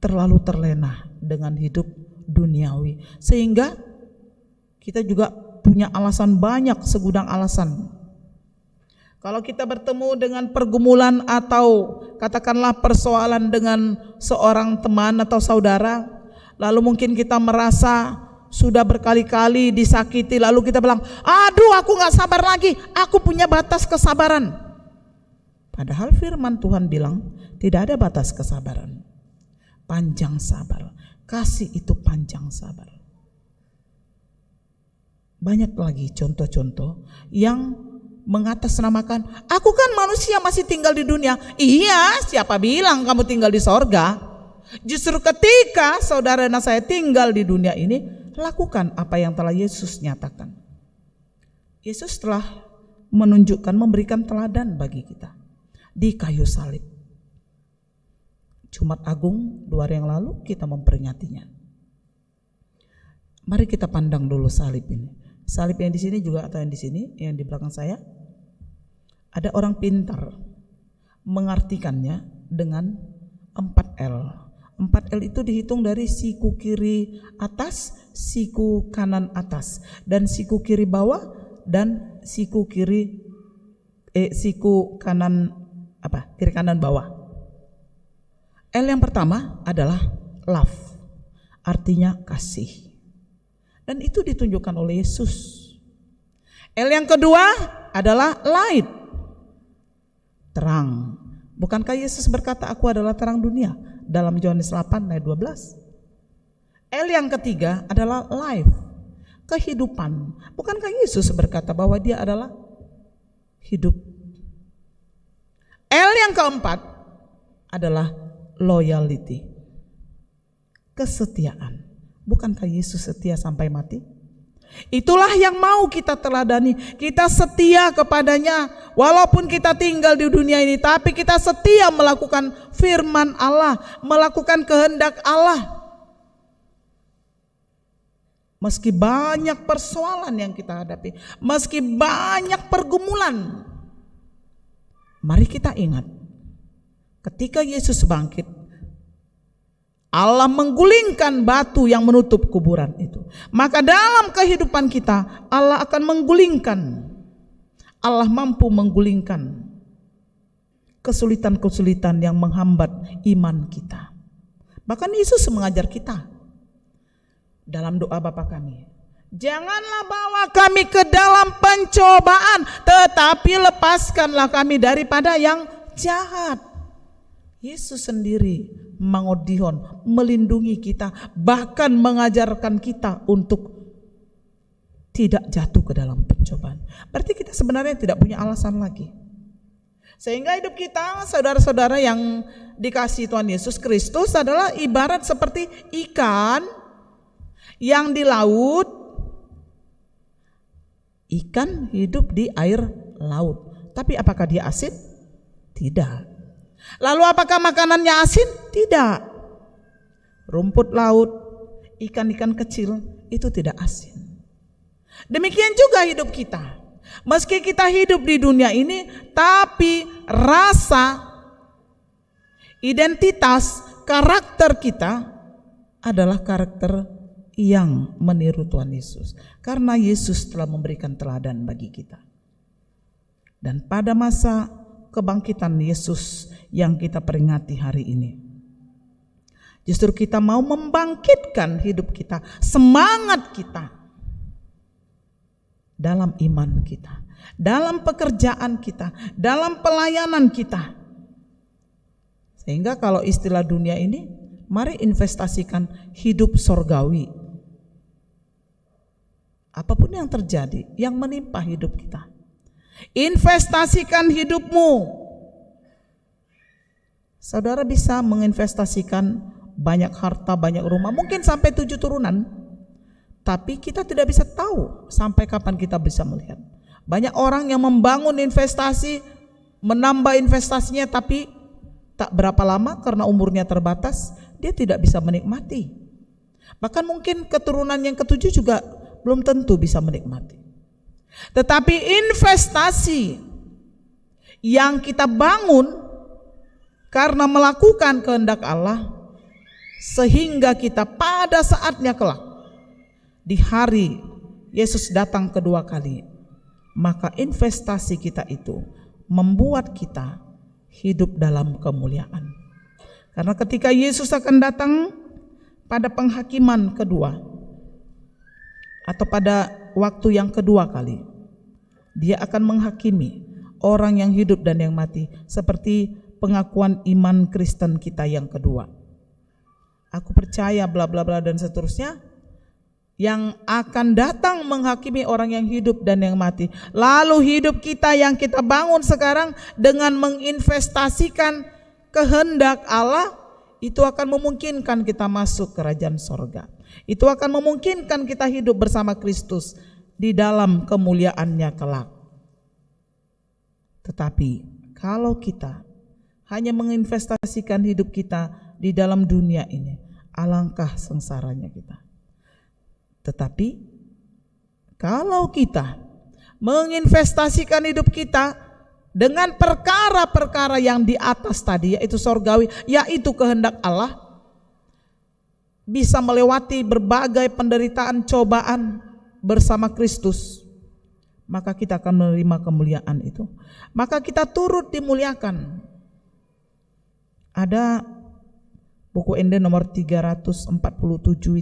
terlalu terlena dengan hidup duniawi, sehingga kita juga punya alasan banyak, segudang alasan. Kalau kita bertemu dengan pergumulan atau katakanlah persoalan dengan seorang teman atau saudara, lalu mungkin kita merasa sudah berkali-kali disakiti, lalu kita bilang, aduh aku gak sabar lagi, aku punya batas kesabaran. Padahal firman Tuhan bilang tidak ada batas kesabaran. Panjang sabar, kasih itu panjang sabar. Banyak lagi contoh-contoh yang mengatasnamakan, aku kan manusia masih tinggal di dunia. Iya, siapa bilang kamu tinggal di sorga? Justru ketika saudara dan saya tinggal di dunia ini, lakukan apa yang telah Yesus nyatakan. Yesus telah menunjukkan, memberikan teladan bagi kita di kayu salib. Jumat Agung 2 hari yang lalu kita memperingatinya. Mari kita pandang dulu salib ini. Salib yang di sini juga atau yang di sini, yang di belakang saya, ada orang pintar mengartikannya dengan 4L. 4L itu dihitung dari siku kiri atas, siku kanan atas, dan siku kiri bawah, dan siku kanan kiri kanan bawah. L yang pertama adalah love, artinya kasih. Dan itu ditunjukkan oleh Yesus. L yang kedua adalah light, terang. Bukankah Yesus berkata, aku adalah terang dunia, dalam Yohanes 8 ayat 12. L yang ketiga adalah life, kehidupan. Bukankah Yesus berkata bahwa dia adalah hidup. L yang keempat adalah loyalty, kesetiaan. Bukankah Yesus setia sampai mati? Itulah yang mau kita teladani. Kita setia kepadanya walaupun kita tinggal di dunia ini, tapi kita setia melakukan firman Allah, melakukan kehendak Allah. Meski banyak persoalan yang kita hadapi, meski banyak pergumulan, mari kita ingat, ketika Yesus bangkit, Allah menggulingkan batu yang menutup kuburan itu. Maka dalam kehidupan kita, Allah akan menggulingkan. Allah mampu menggulingkan kesulitan-kesulitan yang menghambat iman kita. Bahkan Yesus mengajar kita dalam doa Bapa kami, janganlah bawa kami ke dalam pencobaan, tetapi lepaskanlah kami daripada yang jahat. Yesus sendiri mengodihon, melindungi kita, bahkan mengajarkan kita untuk tidak jatuh ke dalam pencobaan. Berarti kita sebenarnya tidak punya alasan lagi. Sehingga hidup kita, saudara-saudara yang dikasihi Tuhan Yesus Kristus, adalah ibarat seperti ikan yang di laut. Ikan hidup di air laut. Tapi apakah dia asin? Tidak. Lalu apakah makanannya asin? Tidak. Rumput laut, ikan-ikan kecil itu tidak asin. Demikian juga hidup kita. Meski kita hidup di dunia ini, tapi rasa, identitas, karakter kita adalah karakter yang meniru Tuhan Yesus. Karena Yesus telah memberikan teladan bagi kita. Dan pada masa kebangkitan Yesus yang kita peringati hari ini, justru kita mau membangkitkan hidup kita, semangat kita dalam iman kita, dalam pekerjaan kita, dalam pelayanan kita. Sehingga kalau istilah dunia ini, mari investasikan hidup sorgawi. Apapun yang terjadi, yang menimpa hidup kita, investasikan hidupmu. Saudara bisa menginvestasikan banyak harta, banyak rumah, mungkin sampai 7 turunan. Tapi kita tidak bisa tahu sampai kapan kita bisa melihat. Banyak orang yang membangun investasi, menambah investasinya, tapi tak berapa lama karena umurnya terbatas, dia tidak bisa menikmati. Bahkan mungkin keturunan yang ke-7 juga belum tentu bisa menikmati. Tetapi investasi yang kita bangun karena melakukan kehendak Allah, sehingga kita pada saatnya kelak, di hari Yesus datang kedua kali, maka investasi kita itu membuat kita hidup dalam kemuliaan. Karena ketika Yesus akan datang pada penghakiman kedua, atau pada waktu yang kedua kali, dia akan menghakimi orang yang hidup dan yang mati, seperti pengakuan iman Kristen kita yang kedua. Aku percaya bla bla bla dan seterusnya, yang akan datang menghakimi orang yang hidup dan yang mati. Lalu hidup kita yang kita bangun sekarang dengan menginvestasikan kehendak Allah, itu akan memungkinkan kita masuk kerajaan sorga. Itu akan memungkinkan kita hidup bersama Kristus di dalam kemuliaannya kelak. Tetapi kalau kita hanya menginvestasikan hidup kita di dalam dunia ini, alangkah sengsaranya kita. Tetapi kalau kita menginvestasikan hidup kita dengan perkara-perkara yang di atas tadi, yaitu sorgawi, yaitu kehendak Allah, bisa melewati berbagai penderitaan, cobaan bersama Kristus, maka kita akan menerima kemuliaan itu. Maka kita turut dimuliakan. Ada buku Ende nomor 347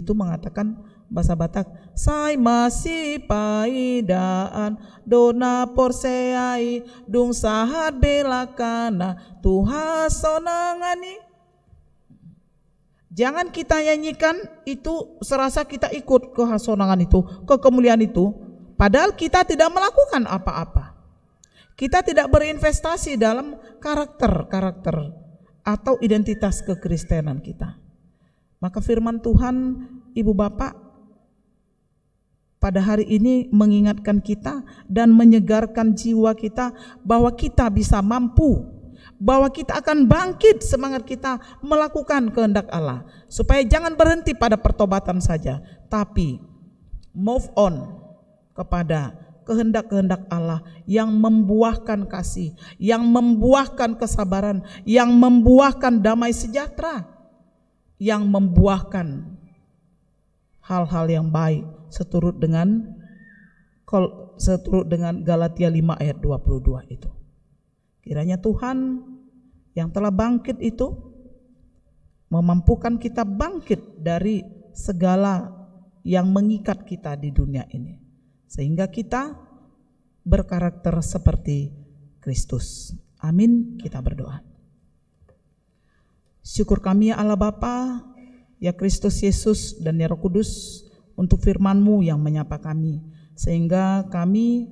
itu mengatakan, bahasa Batak, sai masih paidaan dona porseai dung sahat belakana Tuhan sonangani. Jangan kita nyanyikan itu serasa kita ikut ke hasonangan itu, ke kemuliaan itu, padahal kita tidak melakukan apa-apa. Kita tidak berinvestasi dalam karakter atau identitas kekristenan kita. Maka firman Tuhan, Ibu Bapak, pada hari ini mengingatkan kita dan menyegarkan jiwa kita bahwa kita bisa mampu, bahwa kita akan bangkit semangat kita melakukan kehendak Allah, supaya jangan berhenti pada pertobatan saja, tapi move on kepada kehendak-kehendak Allah yang membuahkan kasih, yang membuahkan kesabaran, yang membuahkan damai sejahtera, yang membuahkan hal-hal yang baik seturut dengan Galatia 5 ayat 22 itu. Kiranya Tuhan yang telah bangkit itu memampukan kita bangkit dari segala yang mengikat kita di dunia ini, sehingga kita berkarakter seperti Kristus. Amin. Kita berdoa. Syukur kami ya Allah Bapa, ya Kristus Yesus dan ya Roh Kudus, untuk firman-Mu yang menyapa kami. Sehingga kami,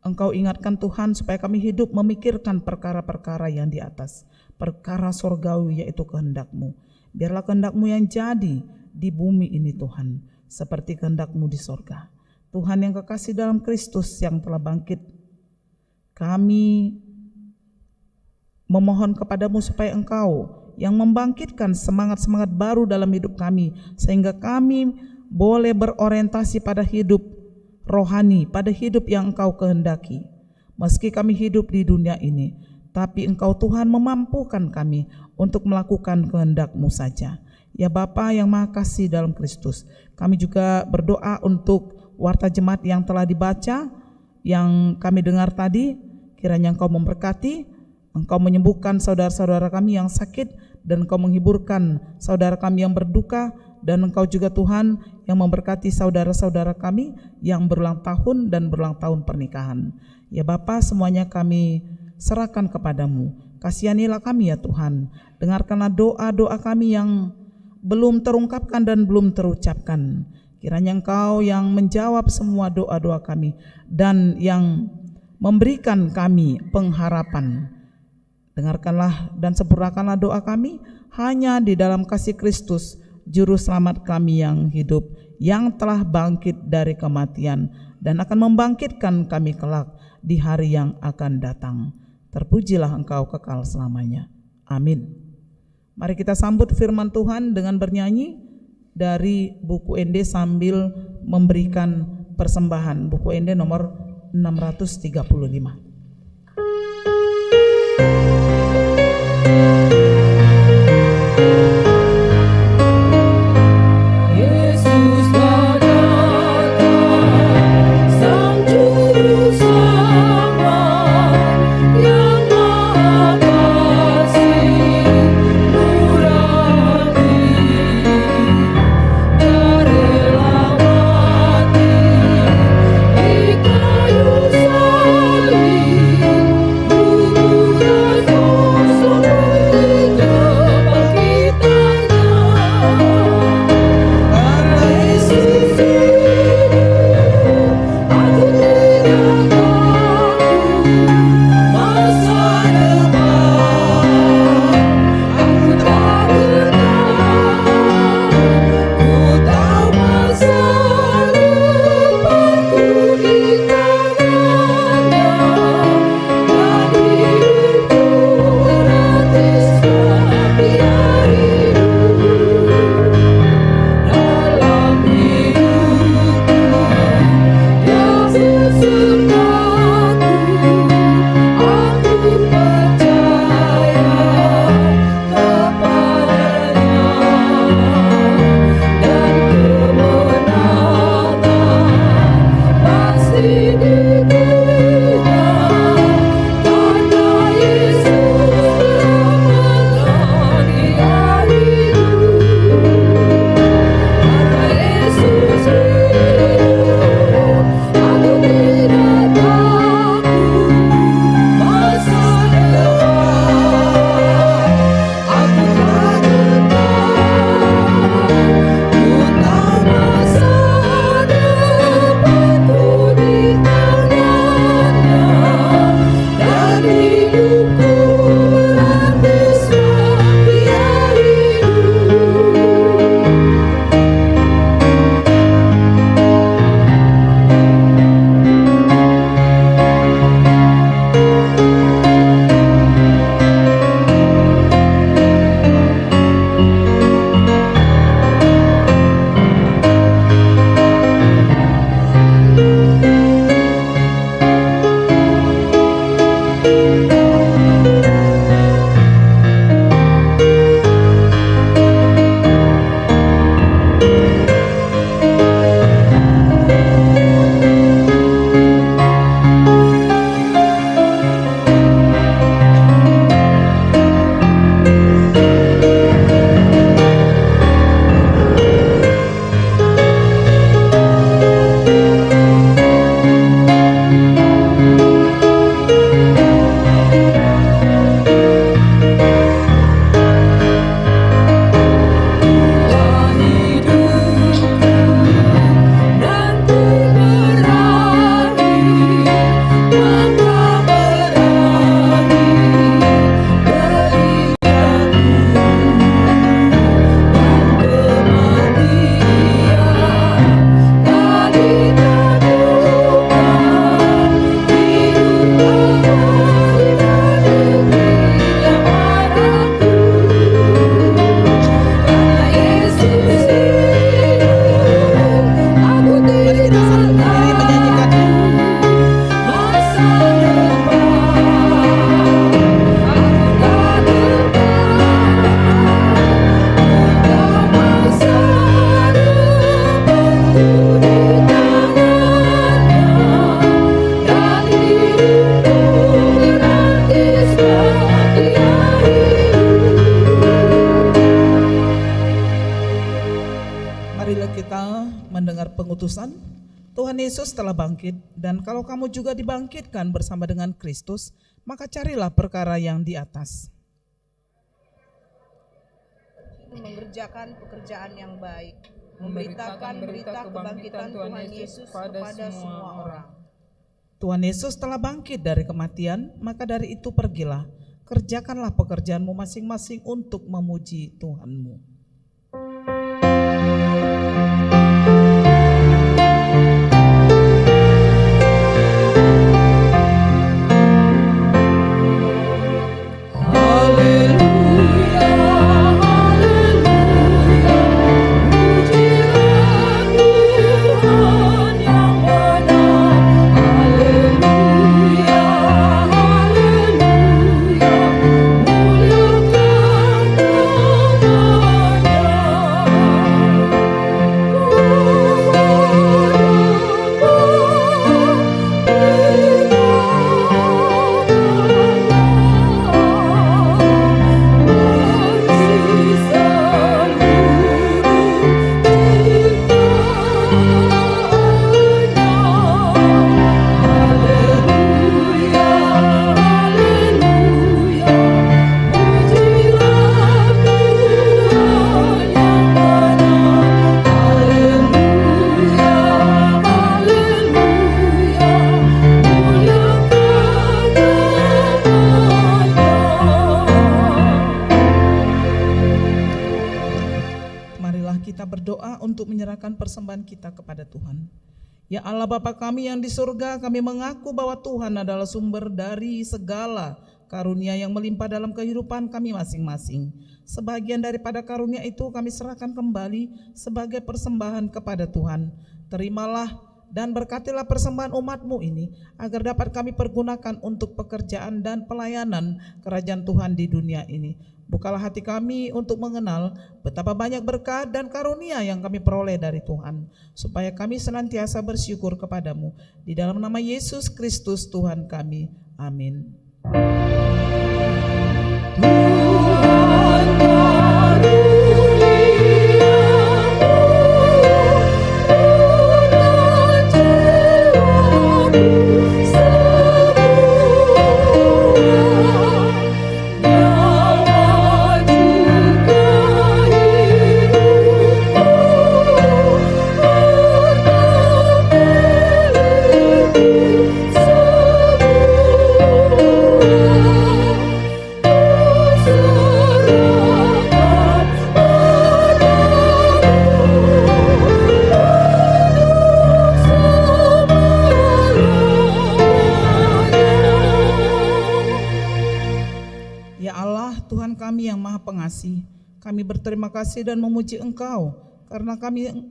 Engkau ingatkan Tuhan supaya kami hidup memikirkan perkara-perkara yang di atas, perkara surgawi yaitu kehendak-Mu. Biarlah kehendak-Mu yang jadi di bumi ini Tuhan, seperti kehendak-Mu di sorga. Tuhan yang kekasih dalam Kristus yang telah bangkit, kami memohon kepadamu supaya Engkau yang membangkitkan semangat-semangat baru dalam hidup kami, sehingga kami boleh berorientasi pada hidup rohani, pada hidup yang Engkau kehendaki. Meski kami hidup di dunia ini, tapi Engkau Tuhan memampukan kami untuk melakukan kehendak-Mu saja. Ya Bapa yang Maha Kasih dalam Kristus, kami juga berdoa untuk warta jemaat yang telah dibaca, yang kami dengar tadi. Kiranya Engkau memberkati, Engkau menyembuhkan saudara-saudara kami yang sakit, dan Engkau menghiburkan saudara kami yang berduka, dan Engkau juga Tuhan yang memberkati saudara-saudara kami yang berulang tahun dan berulang tahun pernikahan. Ya Bapa, semuanya kami serahkan kepadamu. Kasihanilah kami ya Tuhan, dengarkanlah doa-doa kami yang belum terungkapkan dan belum terucapkan. Kiranya Engkau yang menjawab semua doa-doa kami dan yang memberikan kami pengharapan. Dengarkanlah dan sempurnakanlah doa kami hanya di dalam kasih Kristus, Juru Selamat kami yang hidup, yang telah bangkit dari kematian dan akan membangkitkan kami kelak di hari yang akan datang. Terpujilah Engkau kekal selamanya. Amin. Mari kita sambut firman Tuhan dengan bernyanyi dari buku ND sambil memberikan persembahan. Buku ND nomor 635. Kayu salib utusan, Tuhan Yesus telah bangkit, dan kalau kamu juga dibangkitkan bersama dengan Kristus, maka carilah perkara yang di atas. Mengerjakan pekerjaan yang baik, memberitakan berita kebangkitan Tuhan Yesus kepada semua orang. Tuhan Yesus telah bangkit dari kematian, maka dari itu pergilah, kerjakanlah pekerjaanmu masing-masing untuk memuji Tuhanmu. Persembahan kita kepada Tuhan. Ya Allah Bapa kami yang di surga, kami mengaku bahwa Tuhan adalah sumber dari segala karunia yang melimpah dalam kehidupan kami masing-masing. Sebagian daripada karunia itu kami serahkan kembali sebagai persembahan kepada Tuhan. Terimalah dan berkatilah persembahan umat-Mu ini, agar dapat kami pergunakan untuk pekerjaan dan pelayanan kerajaan Tuhan di dunia ini. Bukalah hati kami untuk mengenal betapa banyak berkat dan karunia yang kami peroleh dari Tuhan, supaya kami senantiasa bersyukur kepadamu. Di dalam nama Yesus Kristus Tuhan kami. Amin. Kami berterima kasih dan memuji Engkau karena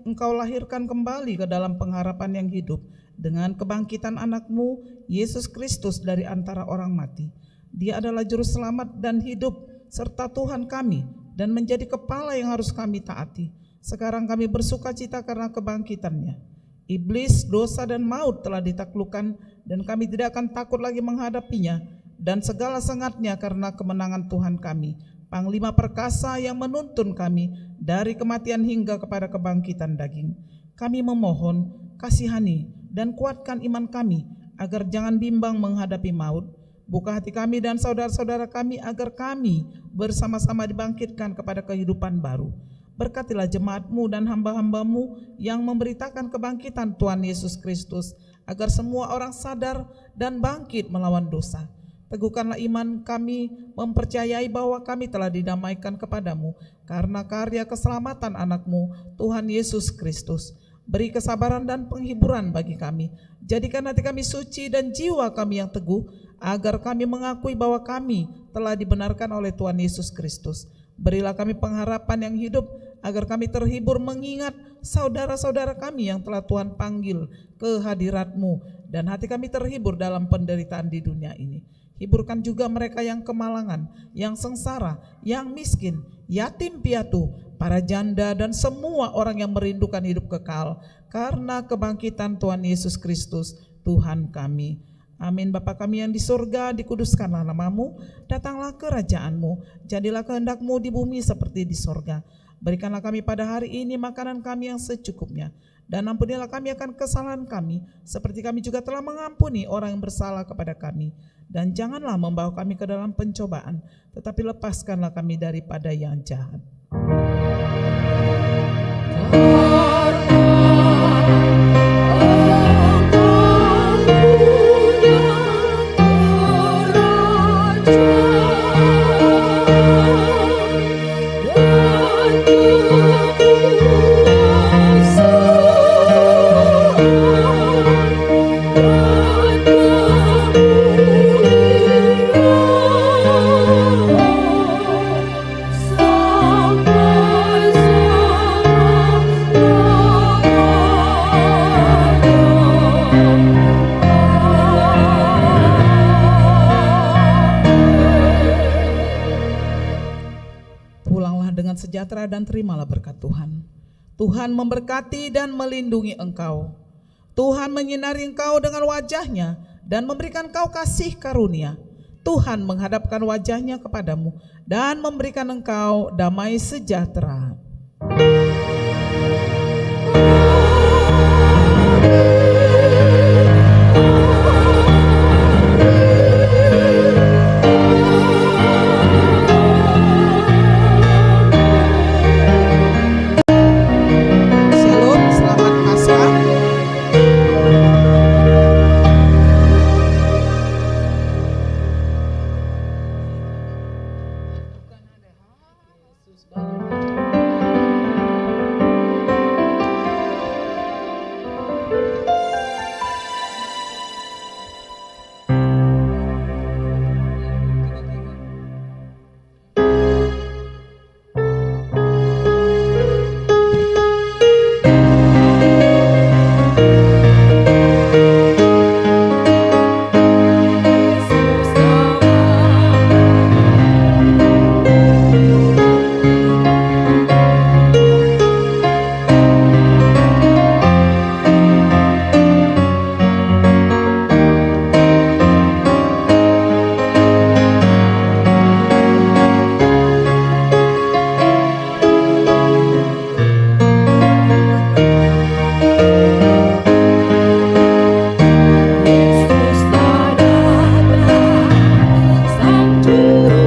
Engkau lahirkan kembali ke dalam pengharapan yang hidup dengan kebangkitan anak-Mu Yesus Kristus dari antara orang mati. Dia adalah juru selamat dan hidup serta Tuhan kami dan menjadi kepala yang harus kami taati. Sekarang kami bersuka cita karena kebangkitannya. Iblis, dosa dan maut telah ditaklukkan dan kami tidak akan takut lagi menghadapinya dan segala sengatnya karena kemenangan Tuhan kami, Panglima perkasa yang menuntun kami dari kematian hingga kepada kebangkitan daging. Kami memohon, kasihani dan kuatkan iman kami agar jangan bimbang menghadapi maut. Buka hati kami dan saudara-saudara kami agar kami bersama-sama dibangkitkan kepada kehidupan baru. Berkatilah jemaat-Mu dan hamba-hamba-Mu yang memberitakan kebangkitan Tuhan Yesus Kristus, agar semua orang sadar dan bangkit melawan dosa. Teguhkanlah iman kami, mempercayai bahwa kami telah didamaikan kepadamu karena karya keselamatan anak-Mu, Tuhan Yesus Kristus. Beri kesabaran dan penghiburan bagi kami. Jadikan hati kami suci dan jiwa kami yang teguh, agar kami mengakui bahwa kami telah dibenarkan oleh Tuhan Yesus Kristus. Berilah kami pengharapan yang hidup, agar kami terhibur mengingat saudara-saudara kami yang telah Tuhan panggil ke hadirat-Mu, dan hati kami terhibur dalam penderitaan di dunia ini. Hiburkan juga mereka yang kemalangan, yang sengsara, yang miskin, yatim piatu, para janda, dan semua orang yang merindukan hidup kekal karena kebangkitan Tuhan Yesus Kristus, Tuhan kami. Amin. Bapa kami yang di surga, dikuduskanlah nama-Mu, datanglah kerajaan-Mu, jadilah kehendak-Mu di bumi seperti di surga. Berikanlah kami pada hari ini makanan kami yang secukupnya, Dan ampunilah kami akan kesalahan kami, seperti kami juga telah mengampuni orang yang bersalah kepada kami. Dan janganlah membawa kami ke dalam pencobaan, tetapi lepaskanlah kami daripada yang jahat. Pulanglah dengan sejahtera dan terimalah berkat Tuhan. Tuhan memberkati dan melindungi engkau. Tuhan menyinari engkau dengan wajah-Nya dan memberikan engkau kasih karunia. Tuhan menghadapkan wajah-Nya kepadamu dan memberikan engkau damai sejahtera.